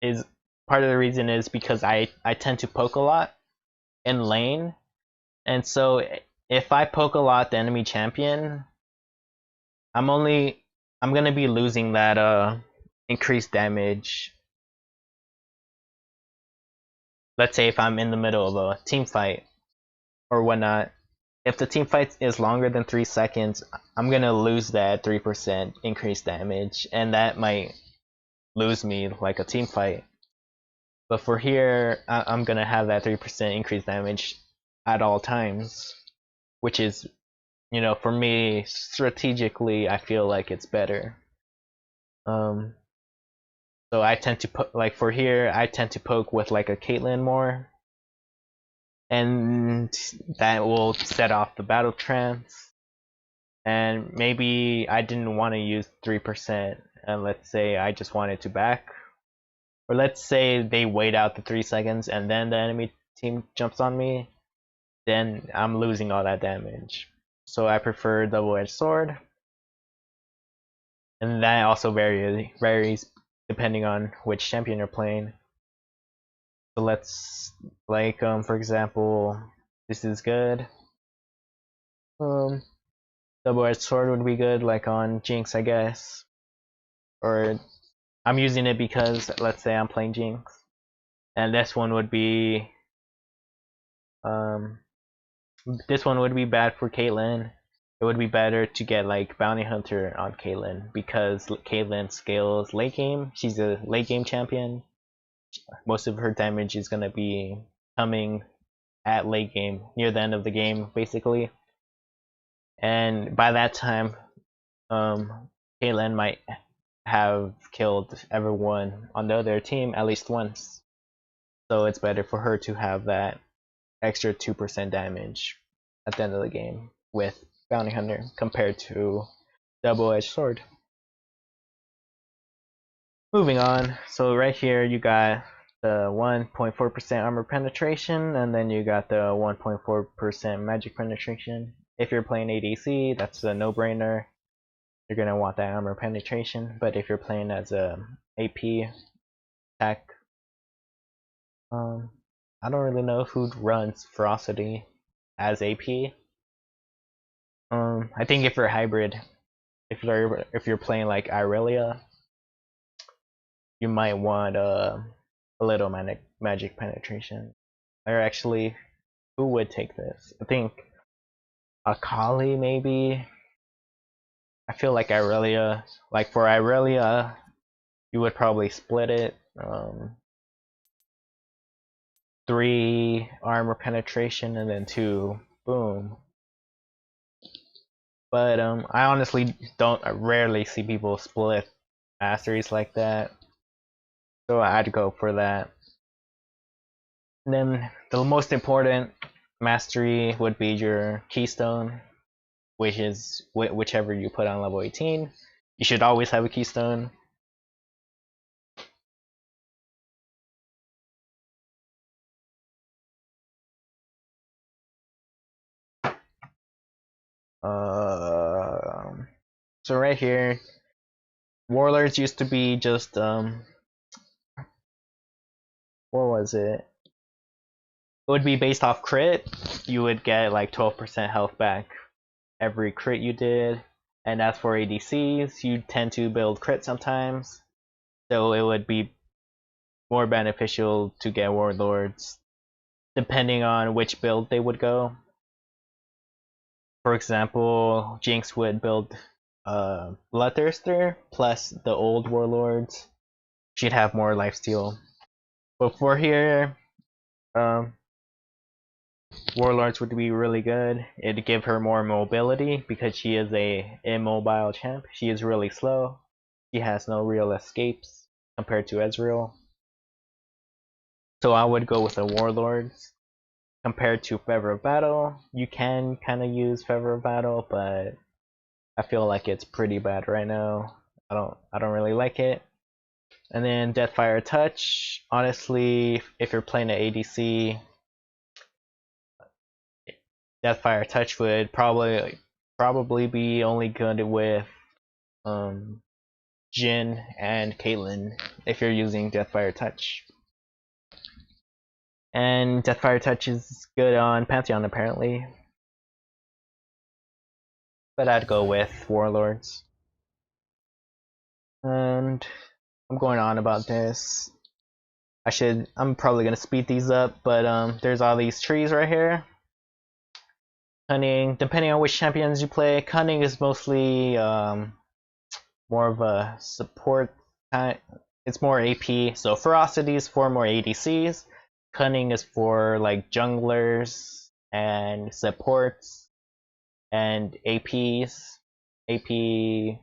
is, part of the reason is because I tend to poke a lot in lane, and so if I poke a lot the enemy champion, I'm gonna be losing that increased damage. Let's say if I'm in the middle of a team fight or whatnot, if the team fight is longer than 3 seconds, I'm gonna lose that 3% increased damage, and that might lose me like a team fight. But for here, I'm gonna have that 3% increased damage at all times, which is, for me, strategically, I feel like it's better. So I tend to like for here, I tend to poke with like a Caitlyn more, and that will set off the Battle Trance. And maybe I didn't want to use 3%, and let's say I just wanted to back, or let's say they wait out the 3 seconds and then the enemy team jumps on me, then I'm losing all that damage. so I prefer double-edged sword. And that also varies depending on which champion you're playing. So let's, like, for example, this is good. Double-edged sword would be good, like on Jinx, I guess. Or I'm using it because, let's say I'm playing Jinx. And this one would be, this one would be bad for Caitlyn. It would be better to get like Bounty Hunter on Caitlyn because Caitlyn scales late game. She's a late game champion. Most of her damage is gonna be coming at late game, near the end of the game, basically. And by that time, Caitlyn might have killed everyone on the other team at least once. So it's better for her to have that extra 2% damage at the end of the game with Bounty Hunter compared to double-edged sword. Moving on, so right here you got the 1.4% armor penetration, and then you got the 1.4% magic penetration. If you're playing ADC, that's a no-brainer. You're gonna want that armor penetration, but if you're playing as a AP attack, I don't really know who runs Ferocity as AP. I think if you're hybrid, if you're playing like Irelia, you might want a little magic penetration. Or actually, who would take this? I think Akali maybe. I feel like Irelia, like for Irelia, you would probably split it. 3 armor penetration and then 2 boom. But I honestly rarely see people split masteries like that, so I'd go for that. And then the most important mastery would be your keystone, which is whichever you put on level 18. You should always have a keystone. So right here, warlords used to be just what was it? It would be based off crit. You would get like 12% health back every crit you did. And as for ADCs, you tend to build crit sometimes, so it would be more beneficial to get warlords depending on which build they would go. For example, Jinx would build Bloodthirster plus the old warlords. She'd have more lifesteal. But for here, warlords would be really good. It'd give her more mobility because she is a immobile champ. She is really slow. She has no real escapes compared to Ezreal. So I would go with the warlords. Compared to Fever of Battle, you can kind of use Fever of Battle, but I feel like it's pretty bad right now. I don't really like it. And then Deathfire Touch. Honestly, if you're playing an ADC, Deathfire Touch would probably be only good with Jhin and Caitlyn if you're using Deathfire Touch. And Deathfire Touch is good on Pantheon apparently. But I'd go with Warlords. And I'm going on about this. I'm probably gonna speed these up, but there's all these trees right here. Cunning, depending on which champions you play, Cunning is mostly more of a support kind. It's more AP. So Ferocity is for more ADCs. Cunning is for like junglers and supports and AP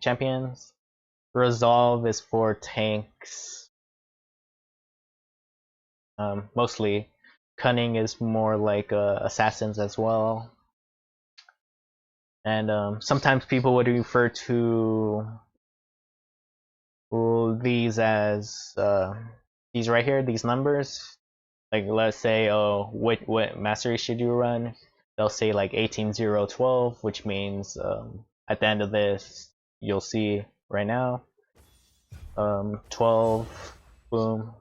champions. Resolve is for tanks. Mostly. Cunning is more like assassins as well. And sometimes people would refer to these as these right here, these numbers. Like let's say, oh, what mastery should you run? they'll say like 18-0-12, which means at the end of this, you'll see right now, 12, boom,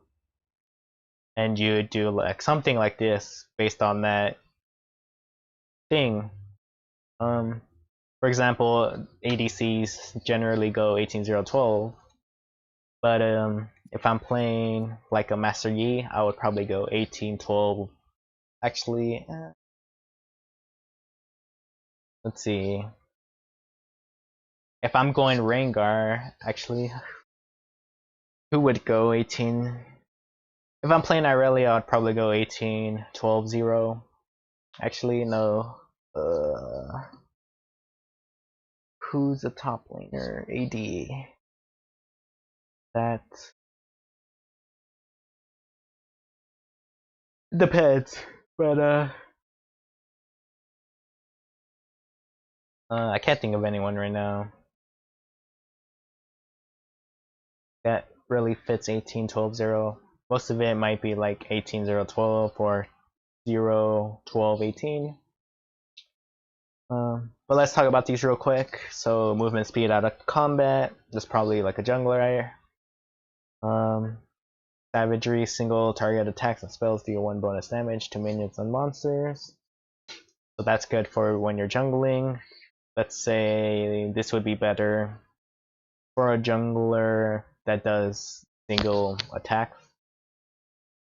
and you would do like something like this based on that thing. For example, ADCs generally go 18-0-12, but if I'm playing like a Master Yi, I would probably go 18-12. Actually, let's see. If I'm going Rengar, actually, who would go 18? If I'm playing Irelia, I'd probably go 18-12-0. Actually, no. Who's the top laner? AD. That depends, but I can't think of anyone right now that really fits 18-12-0. Most of it might be like 18-0-12 or 0-12-18. But let's talk about these real quick. So movement speed out of combat. There's probably like a jungler. Savagery, single target attacks and spells deal 1 bonus damage to minions and monsters. So that's good for when you're jungling. Let's say this would be better for a jungler that does single attacks,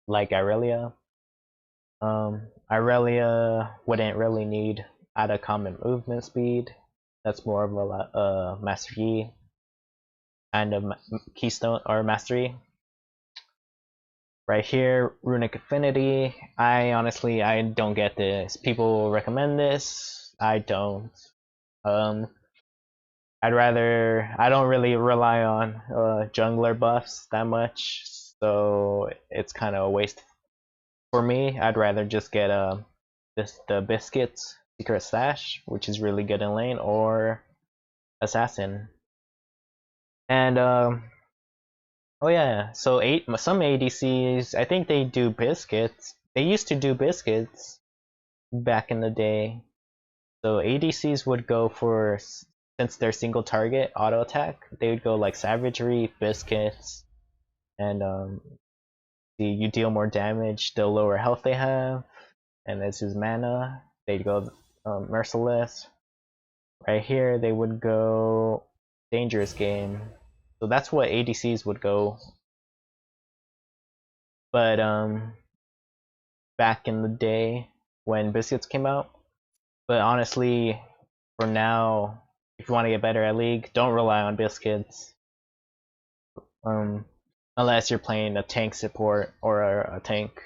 like Irelia. Irelia wouldn't really need out of common movement speed. That's more of a Master Yi and a Keystone or Mastery. Right here, Runic Affinity. I honestly don't get this. People recommend this. I don't. I don't really rely on jungler buffs that much, so it's kind of a waste for me. I'd rather just get the Biscuits Secret Stash, which is really good in lane, or Assassin. And oh yeah, so some ADCs, I think they do Biscuits. They used to do Biscuits back in the day. So ADCs would go for, since they're single target auto attack, they would go like Savagery, Biscuits, and you deal more damage the lower health they have, and this is mana. They'd go Merciless. Right here they would go Dangerous Game. So that's what ADCs would go. But back in the day when Biscuits came out. But honestly, for now, if you want to get better at League, don't rely on Biscuits. Unless you're playing a tank support or a tank.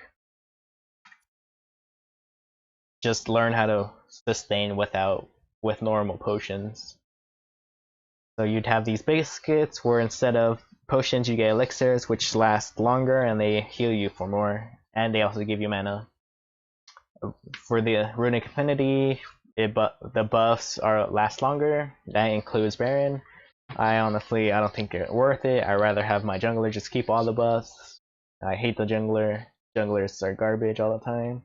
Just learn how to sustain with normal potions. So you'd have these Biscuits where instead of potions you get elixirs, which last longer and they heal you for more, and they also give you mana. For the Runic Affinity, the buffs last longer. That includes Baron. I don't think it's worth it. I'd rather have my jungler just keep all the buffs. I hate the jungler. Junglers are garbage all the time.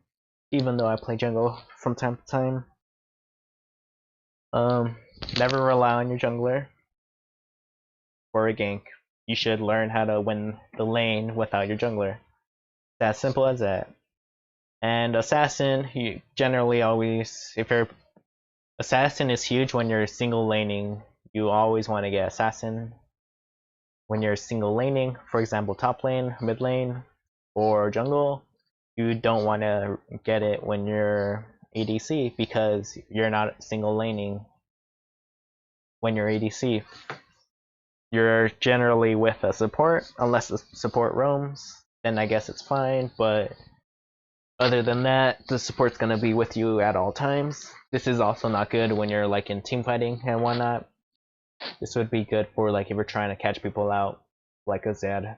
Even though I play jungle from time to time. Never rely on your jungler for a gank. You should learn how to win the lane without your jungler. It's as simple as that. And Assassin, you generally always, Assassin is huge when you're single laning. You always want to get Assassin. When you're single laning, for example top lane, mid lane, or jungle, you don't want to get it when you're ADC because you're not single laning. When you're ADC, you're generally with a support, unless the support roams, then I guess it's fine, but other than that, the support's gonna be with you at all times. This is also not good when you're like in team fighting and whatnot. This would be good for like if you're trying to catch people out, like a Zed.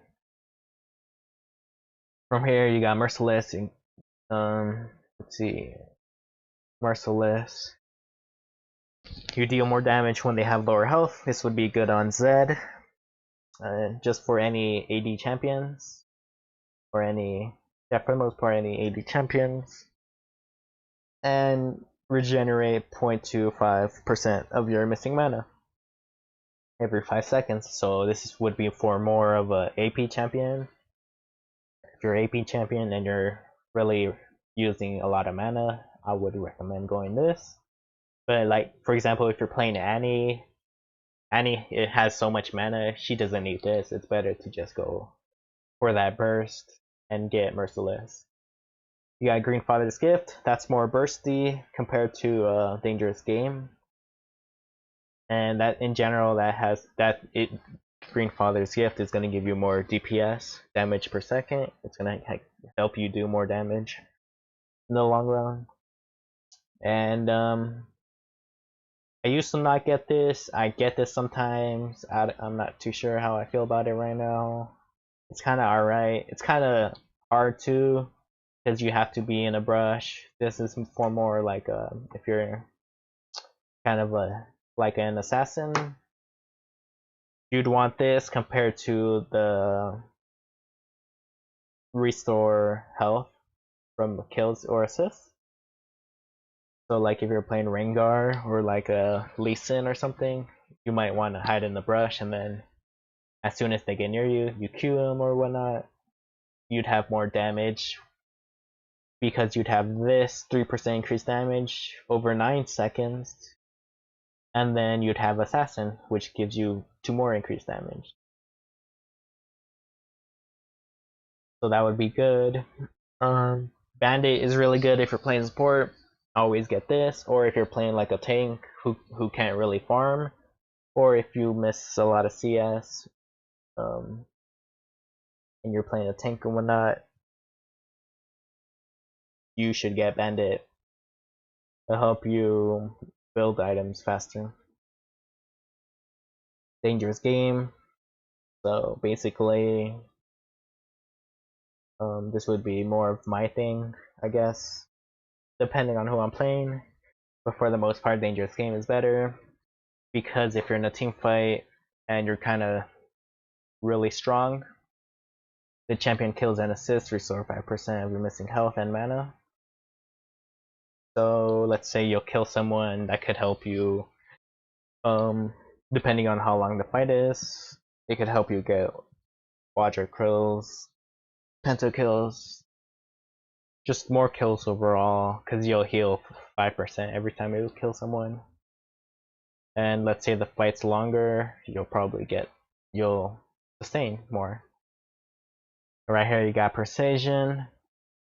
From here you got Merciless, and let's see, Merciless. You deal more damage when they have lower health. This would be good on Zed. Just for any AD champions, or for the most part any AD champions. And regenerate 0.25% of your missing mana every 5 seconds. So this would be for more of a AP champion. If you're AP champion and you're really using a lot of mana, I would recommend going this. But like, for example, if you're playing Annie, it has so much mana, she doesn't need this. It's better to just go for that burst and get Merciless. You got Greenfather's Gift. That's more bursty compared to Dangerous Game. And that in general, Greenfather's Gift is going to give you more DPS, damage per second. It's going to help you do more damage in the long run. And I used to not get this. I get this sometimes. I'm not too sure how I feel about it right now. It's kind of alright. It's kind of hard too, because you have to be in a brush. This is for more like if you're kind of like an assassin, you'd want this compared to the restore health from kills or assists. So like if you're playing Rengar or like a Lee Sin or something, you might want to hide in the brush, and then as soon as they get near you, you Q them or whatnot. You'd have more damage because you'd have this 3% increased damage over 9 seconds, and then you'd have Assassin, which gives you 2 more increased damage. So that would be good. Bandit is really good if you're playing support. Always get this, or if you're playing like a tank who can't really farm, or if you miss a lot of CS, and you're playing a tank and whatnot, you should get Bandit to help you build items faster. Dangerous Game. So basically, this would be more of my thing, I guess, depending on who I'm playing. But for the most part, Dangerous Game is better, because if you're in a team fight and you're kind of really strong, the champion kills and assists restore 5% of your missing health and mana. So let's say you'll kill someone that could help you, depending on how long the fight is, it could help you get quadra kills, pentakills, just more kills overall, because you'll heal 5% every time you kill someone. And let's say the fight's longer, you'll sustain more. Right here you got Precision,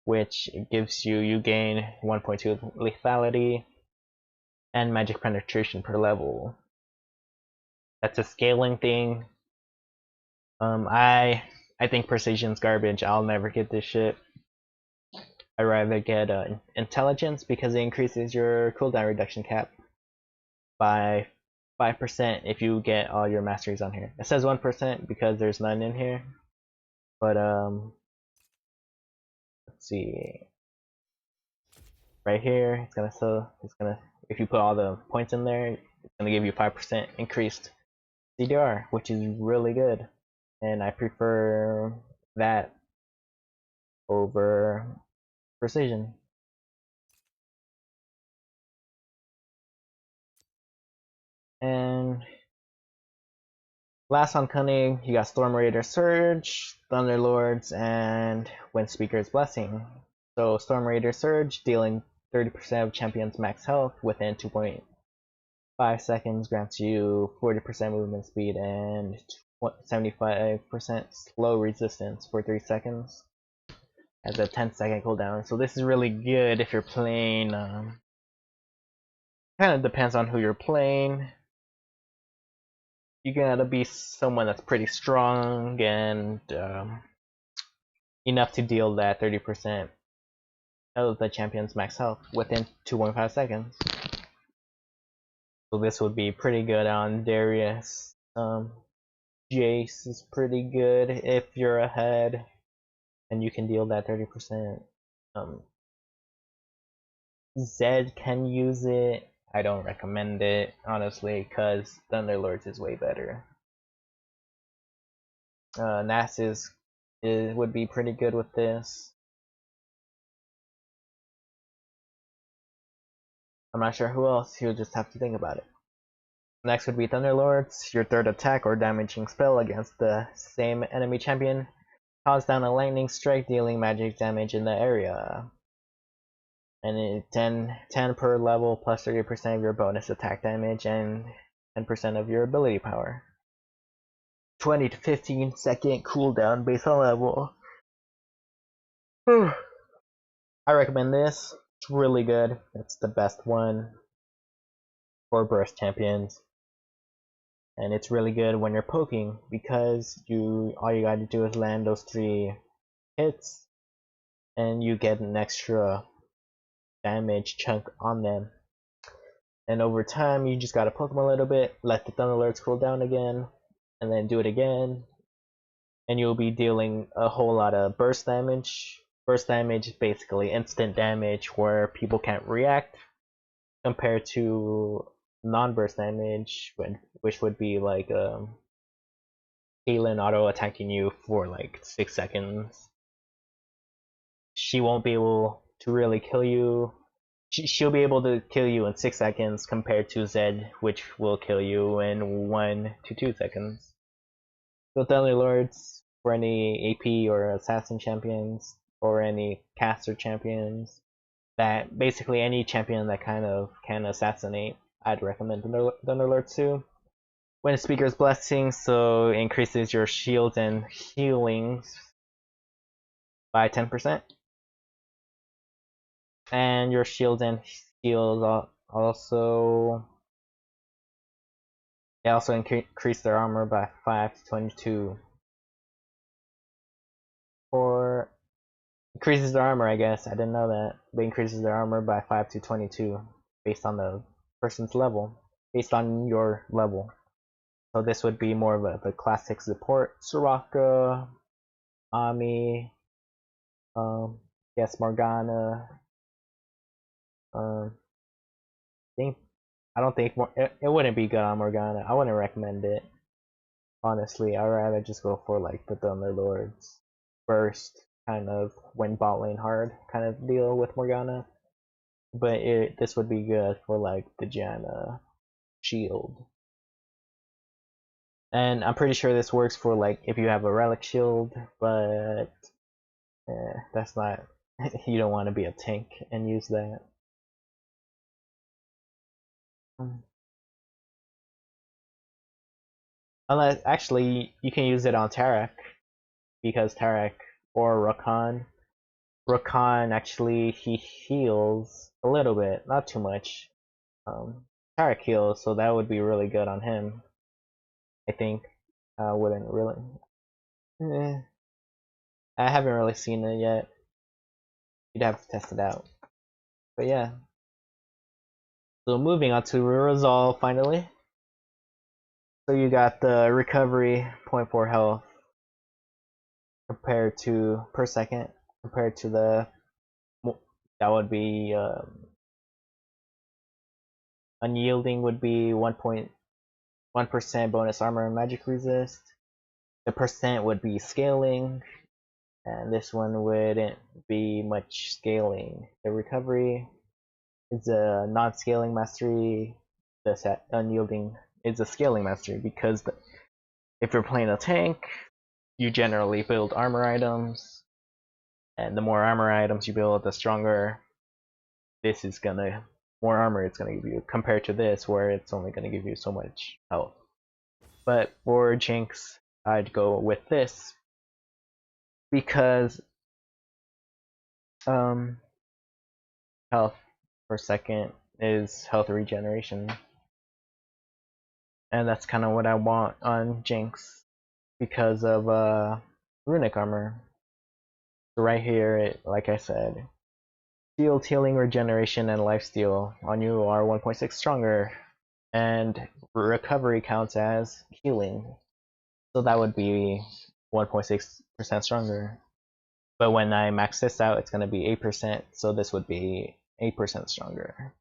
which gives you gain 1.2 lethality and magic penetration per level. That's a scaling thing. I think Precision's garbage. I'll never get this shit. I'd rather get Intelligence, because it increases your cooldown reduction cap by 5% if you get all your masteries on here. It says 1% because there's none in here. But let's see. Right here, if you put all the points in there, it's gonna give you 5% increased CDR, which is really good. And I prefer that over Precision. And last on Cunning, you got Storm Raider Surge, Thunderlords, and Windspeaker's Blessing. So Storm Raider Surge, dealing 30% of champions max health within 2.5 seconds, grants you 40% movement speed and 75% slow resistance for 3 seconds. Has a 10-second cooldown. So this is really good if you're playing. Kind of depends on who you're playing. You gotta be someone that's pretty strong and enough to deal that 30% of the champion's max health within 2.5 seconds. So this would be pretty good on Darius. Jace is pretty good if you're ahead and you can deal that 30%. Zed can use it. I don't recommend it, honestly, because Thunderlords is way better. Nasus would be pretty good with this. I'm not sure who else, you'll just have to think about it. Next would be Thunderlords, your third attack or damaging spell against the same enemy champion. Calls down a lightning strike, dealing magic damage in the area. And it's 10 per level plus 30% of your bonus attack damage and 10% of your ability power. 20 to 15 second cooldown based on level. I recommend this. It's really good. It's the best one for burst champions. And it's really good when you're poking because all you gotta do is land those 3 hits and you get an extra damage chunk on them. And over time you just gotta poke them a little bit, let the Thunderlords cool down again, and then do it again. And you'll be dealing a whole lot of burst damage. Burst damage is basically instant damage where people can't react, compared to non-burst damage, which would be like Caitlyn auto attacking you for like 6 seconds. She won't be able to really kill you. She'll be able to kill you in 6 seconds compared to Zed, which will kill you in 1 to 2 seconds. So Thunderlords for any AP or assassin champions, or any caster champions, that basically any champion that kind of can assassinate, I'd recommend Thunderlords too. When Speaker's Blessing, so increases your shields and healings by 10%. And your shields and heals also increase their armor by 5 to 22. Or increases their armor, I guess. I didn't know that. But increases their armor by 5 to 22 based on the person's level, based on your level. So this would be more of the classic support. Soraka, Ami, yes, Morgana. I don't think it wouldn't be good on Morgana. I wouldn't recommend it. Honestly, I'd rather just go for like the Thunderlords first, kind of win bot lane hard kind of deal with Morgana. But this would be good for like the Janna shield. And I'm pretty sure this works for like if you have a relic shield, but that's not, you don't want to be a tank and use that. Unless, actually, you can use it on Tarak, because Tarak or Rakan. Rakan actually, he heals a little bit, not too much. Tarak heals, so that would be really good on him. I think. Wouldn't really. I haven't really seen it yet. You'd have to test it out. But yeah. So moving on to Resolve finally. So you got the recovery 0.4 health compared to per second compared to the, that would be unyielding would be 1.1% bonus armor and magic resist. The percent would be scaling, and this one wouldn't be much scaling. The recovery is a non-scaling mastery. The unyielding is a scaling mastery because if you're playing a tank, you generally build armor items, and the more armor items you build, the stronger more armor it's gonna give you compared to this, where it's only gonna give you so much health. But for Jinx, I'd go with this because health per second is health regeneration, and that's kind of what I want on Jinx because of runic armor. So right here, like I said, shield, healing, regeneration, and lifesteal on you are 1.6 stronger, and recovery counts as healing, so that would be 1.6% stronger. But when I max this out, it's going to be 8%, so this would be 8% stronger.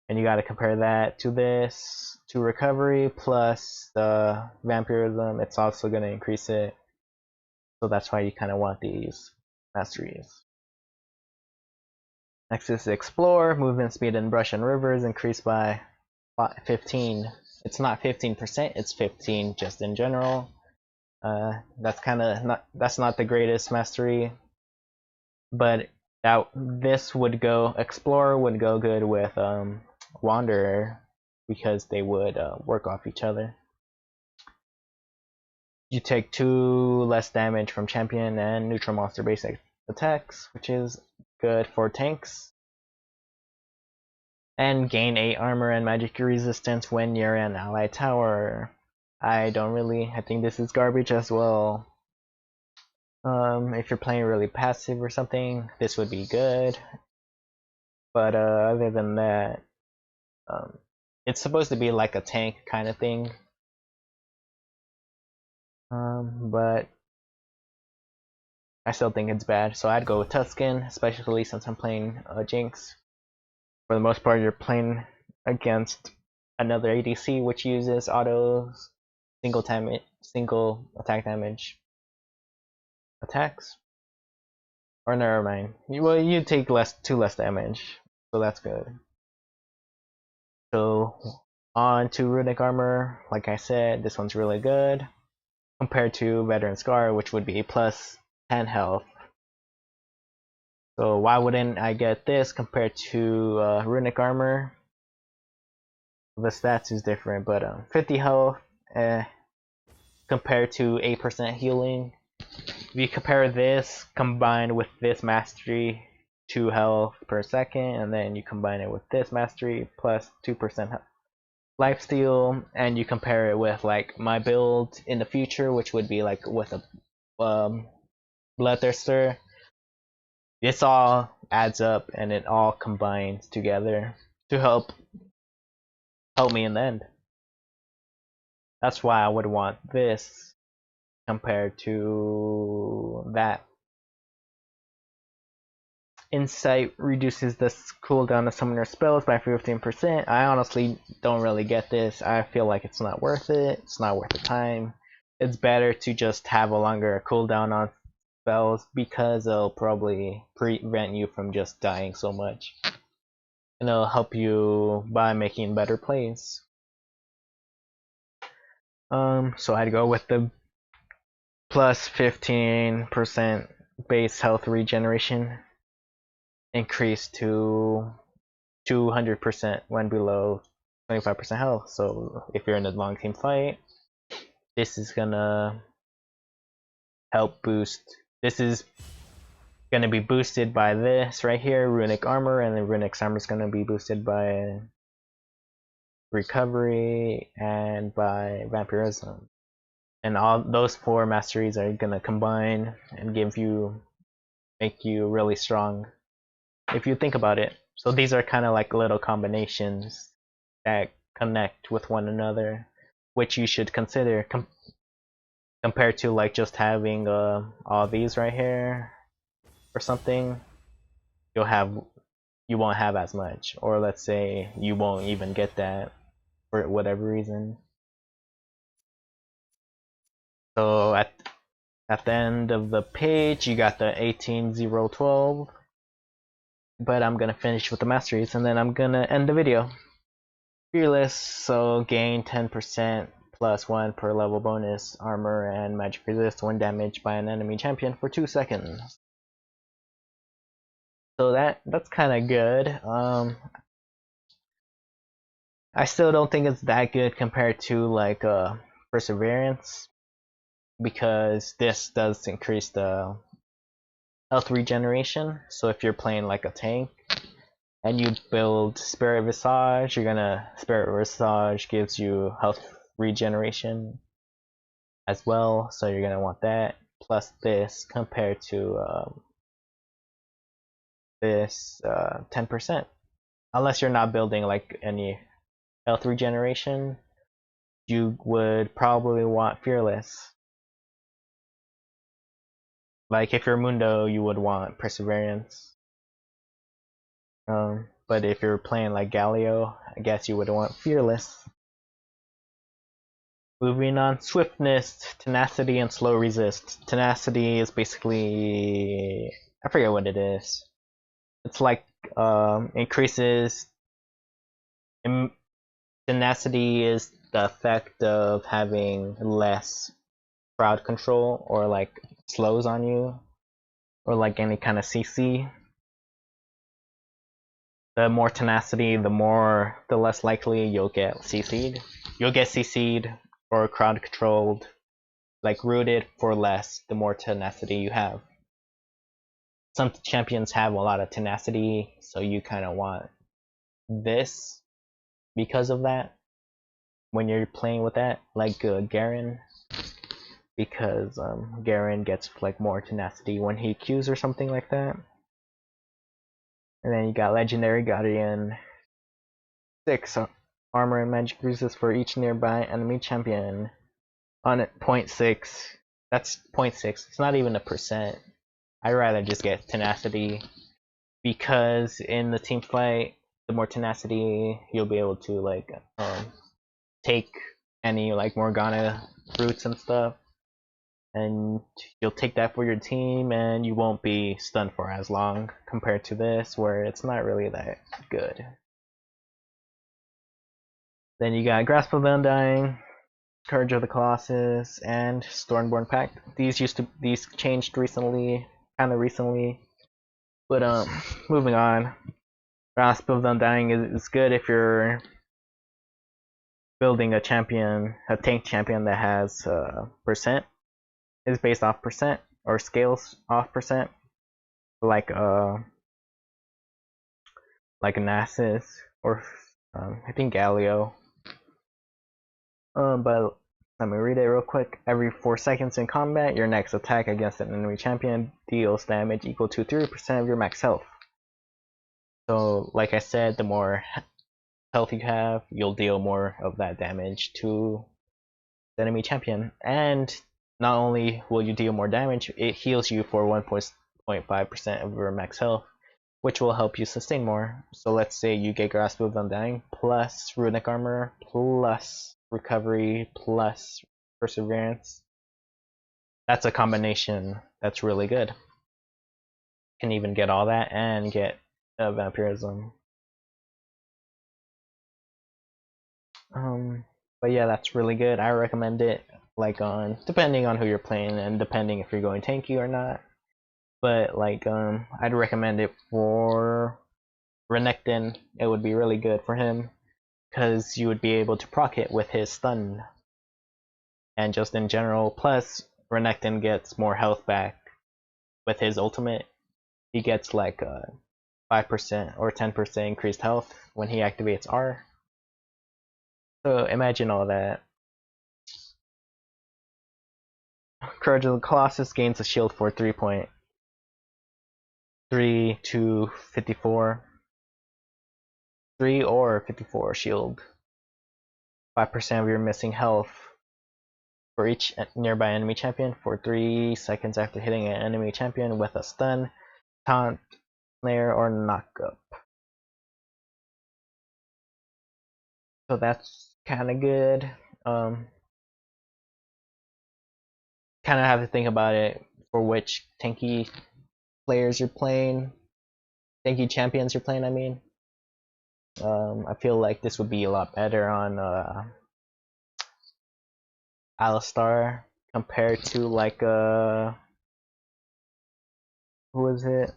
And you got to compare that to this, to recovery plus the vampirism. It's also going to increase it, so that's why you kind of want these masteries. Next is Explore. Movement speed in brush and rivers increased by 15. It's not 15%, it's 15 just in general. That's not the greatest mastery, but this would go, Explorer would go good with Wanderer because they would work off each other. You take 2 less damage from champion and neutral monster basic attacks, which is good for tanks. And gain 8 armor and magic resistance when near an ally tower. I think this is garbage as well. If you're playing really passive or something, this would be good. But other than that, it's supposed to be like a tank kind of thing. But I still think it's bad, so I'd go with Tuscan, especially since I'm playing Jinx. For the most part, you're playing against another ADC which uses auto single attack damage attacks. Or never mind. You take 2 less damage, so that's good. So on to Runic Armor. Like I said, this one's really good compared to Veteran Scar, which would be plus 10 health. So why wouldn't I get this compared to Runic Armor? The stats is different, but 50 health compared to 8% healing. If you compare this combined with this mastery, 2 health per second, and then you combine it with this mastery plus 2% lifesteal, and you compare it with like my build in the future, which would be like with a Bloodthirster. This all adds up and it all combines together to help me in the end. That's why I would want this compared to that. Insight reduces the cooldown of summoner spells by 15%. I honestly don't really get this. I feel like it's not worth it. It's not worth the time. It's better to just have a longer cooldown on spells because it'll probably prevent you from just dying so much. And it'll help you by making better plays. So I'd go with the plus 15% base health regeneration increase to 200% when below 25% health. So if you're in a long team fight, this is gonna help boost. This is gonna be boosted by this right here, Runic Armor, and then Runic Armor is gonna be boosted by Recovery and by Vampirism. And all those 4 masteries are gonna combine and make you really strong. If you think about it. So these are kind of like little combinations that connect with one another, which you should consider compared to like just having all these right here or something. You won't have as much, or let's say you won't even get that for whatever reason. So at the end of the page, you got the 18-0-12. But I'm gonna finish with the masteries and then I'm gonna end the video. Fearless, so gain 10% plus 1 per level bonus, armor and magic resist when damaged by an enemy champion for 2 seconds. So that's kind of good. I still don't think it's that good compared to like Perseverance, because this does increase the health regeneration. So if you're playing like a tank and you build Spirit Visage, Spirit Visage gives you health regeneration as well, so you're gonna want that plus this compared to this 10%. Unless you're not building like any health regeneration, you would probably want Fearless. Like if you're Mundo, you would want Perseverance. But if you're playing like Galio, I guess you would want Fearless. Moving on, Swiftness, Tenacity, and Slow Resist. Tenacity is basically, I forget what it is. It's like increases tenacity is the effect of having less crowd control or like slows on you or like any kind of CC. The more tenacity, the less likely you'll get CC'd. You'll get CC'd or crowd controlled, like rooted for less, the more tenacity you have. Some champions have a lot of tenacity, so you kind of want this because of that when you're playing with that, like Garen, because Garen gets like more tenacity when he Qs or something like that. And then you got Legendary Guardian, 6 armor and magic resist for each nearby enemy champion on 0.6. That's 0.6. It's not even a percent. I'd rather just get tenacity because in the team fight, the more tenacity you'll be able to like take any like Morgana roots and stuff, and you'll take that for your team and you won't be stunned for as long compared to this where it's not really that good. Then you got Grasp of the Undying, Courage of the Colossus, and Stormborn Pact. These changed recently, kind of recently, but moving on. Grasp of the Undying is good if you're building a champion, a tank champion that has percent, is based off percent or scales off percent, like Nasus or I think Galio. But let me read it real quick. Every 4 seconds in combat, your next attack against an enemy champion deals damage equal to 3% of your max health. So, like I said, the more health you have, you'll deal more of that damage to the enemy champion. And not only will you deal more damage, it heals you for 1.5% of your max health, which will help you sustain more. So let's say you get Grasp of Undying plus Runic Armor plus Recovery plus Perseverance. That's a combination that's really good. You can even get all that and get Vampirism. But yeah, that's really good. I recommend it, like depending on who you're playing and depending if you're going tanky or not. But like I'd recommend it for Renekton. It would be really good for him because you would be able to proc it with his stun. And just in general, plus Renekton gets more health back with his ultimate. He gets like 5% or 10% increased health when he activates R. So imagine all that. Courage of the Colossus gains a shield for 3.3 to 54. 3 or 54 shield. 5% of your missing health for each nearby enemy champion for 3 seconds after hitting an enemy champion with a stun, taunt, snare, or knockup. So that's kind of good. Kind of have to think about it for which tanky players you're playing, tanky champions you're playing, I mean. I feel like this would be a lot better on Alistar compared to like who is it?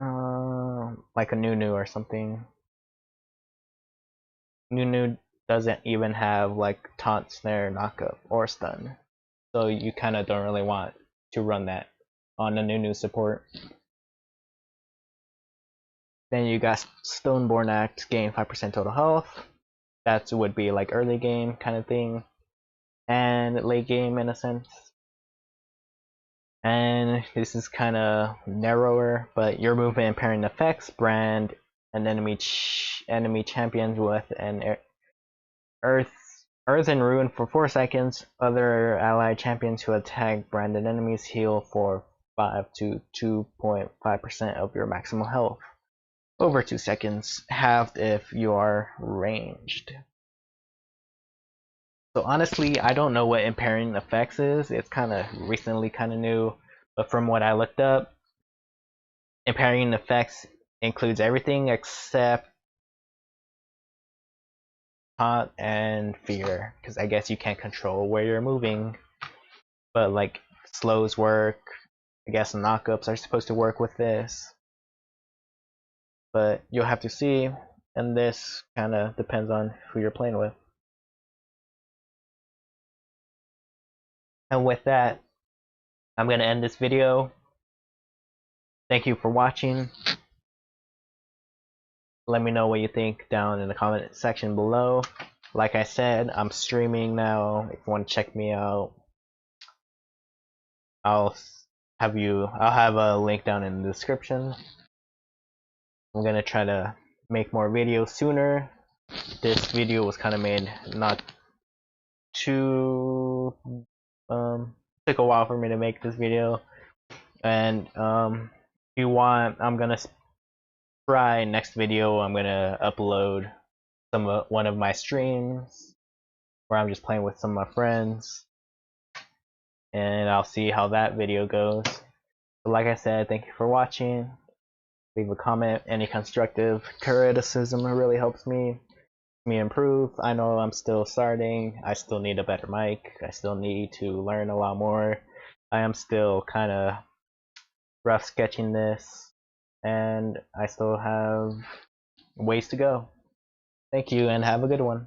Like a Nunu or something. Nunu doesn't even have like taunt, snare, knockup, or stun, so you kind of don't really want to run that on a Nunu support. Then you got Stoneborn Act, gain 5% total health. That would be like early game kind of thing, and late game in a sense. And this is kind of narrower, but your movement and parrying effects brand an enemy champions with an Earth and Ruin for 4 seconds. Other allied champions who attack branded enemies heal for 5 to 2.5% of your maximum health over 2 seconds, halved if you are ranged. So honestly, I don't know what impairing effects is. It's kind of recently kind of new, but from what I looked up, Impairing effects includes everything except taunt and fear, because I guess you can't control where you're moving, but like slows work. I guess knockups are supposed to work with this, but you'll have to see, and this kind of depends on who you're playing with. And with that, I'm going to end this video. Thank you for watching. Let me know what you think down in the comment section below. Like I said, I'm streaming now. If you want to check me out, I'll have a link down in the description. I'm gonna try to make more videos sooner. This video was kind of made not too took a while for me to make this video, and if you want, I'm gonna try next video. I'm gonna upload one of my streams where I'm just playing with some of my friends, and I'll see how that video goes. But like I said, thank you for watching. Leave a comment. Any constructive criticism really helps me improve. I know I'm still starting. I still need a better mic. I still need to learn a lot more. I am still kind of rough sketching this, and I still have ways to go. Thank you, and have a good one.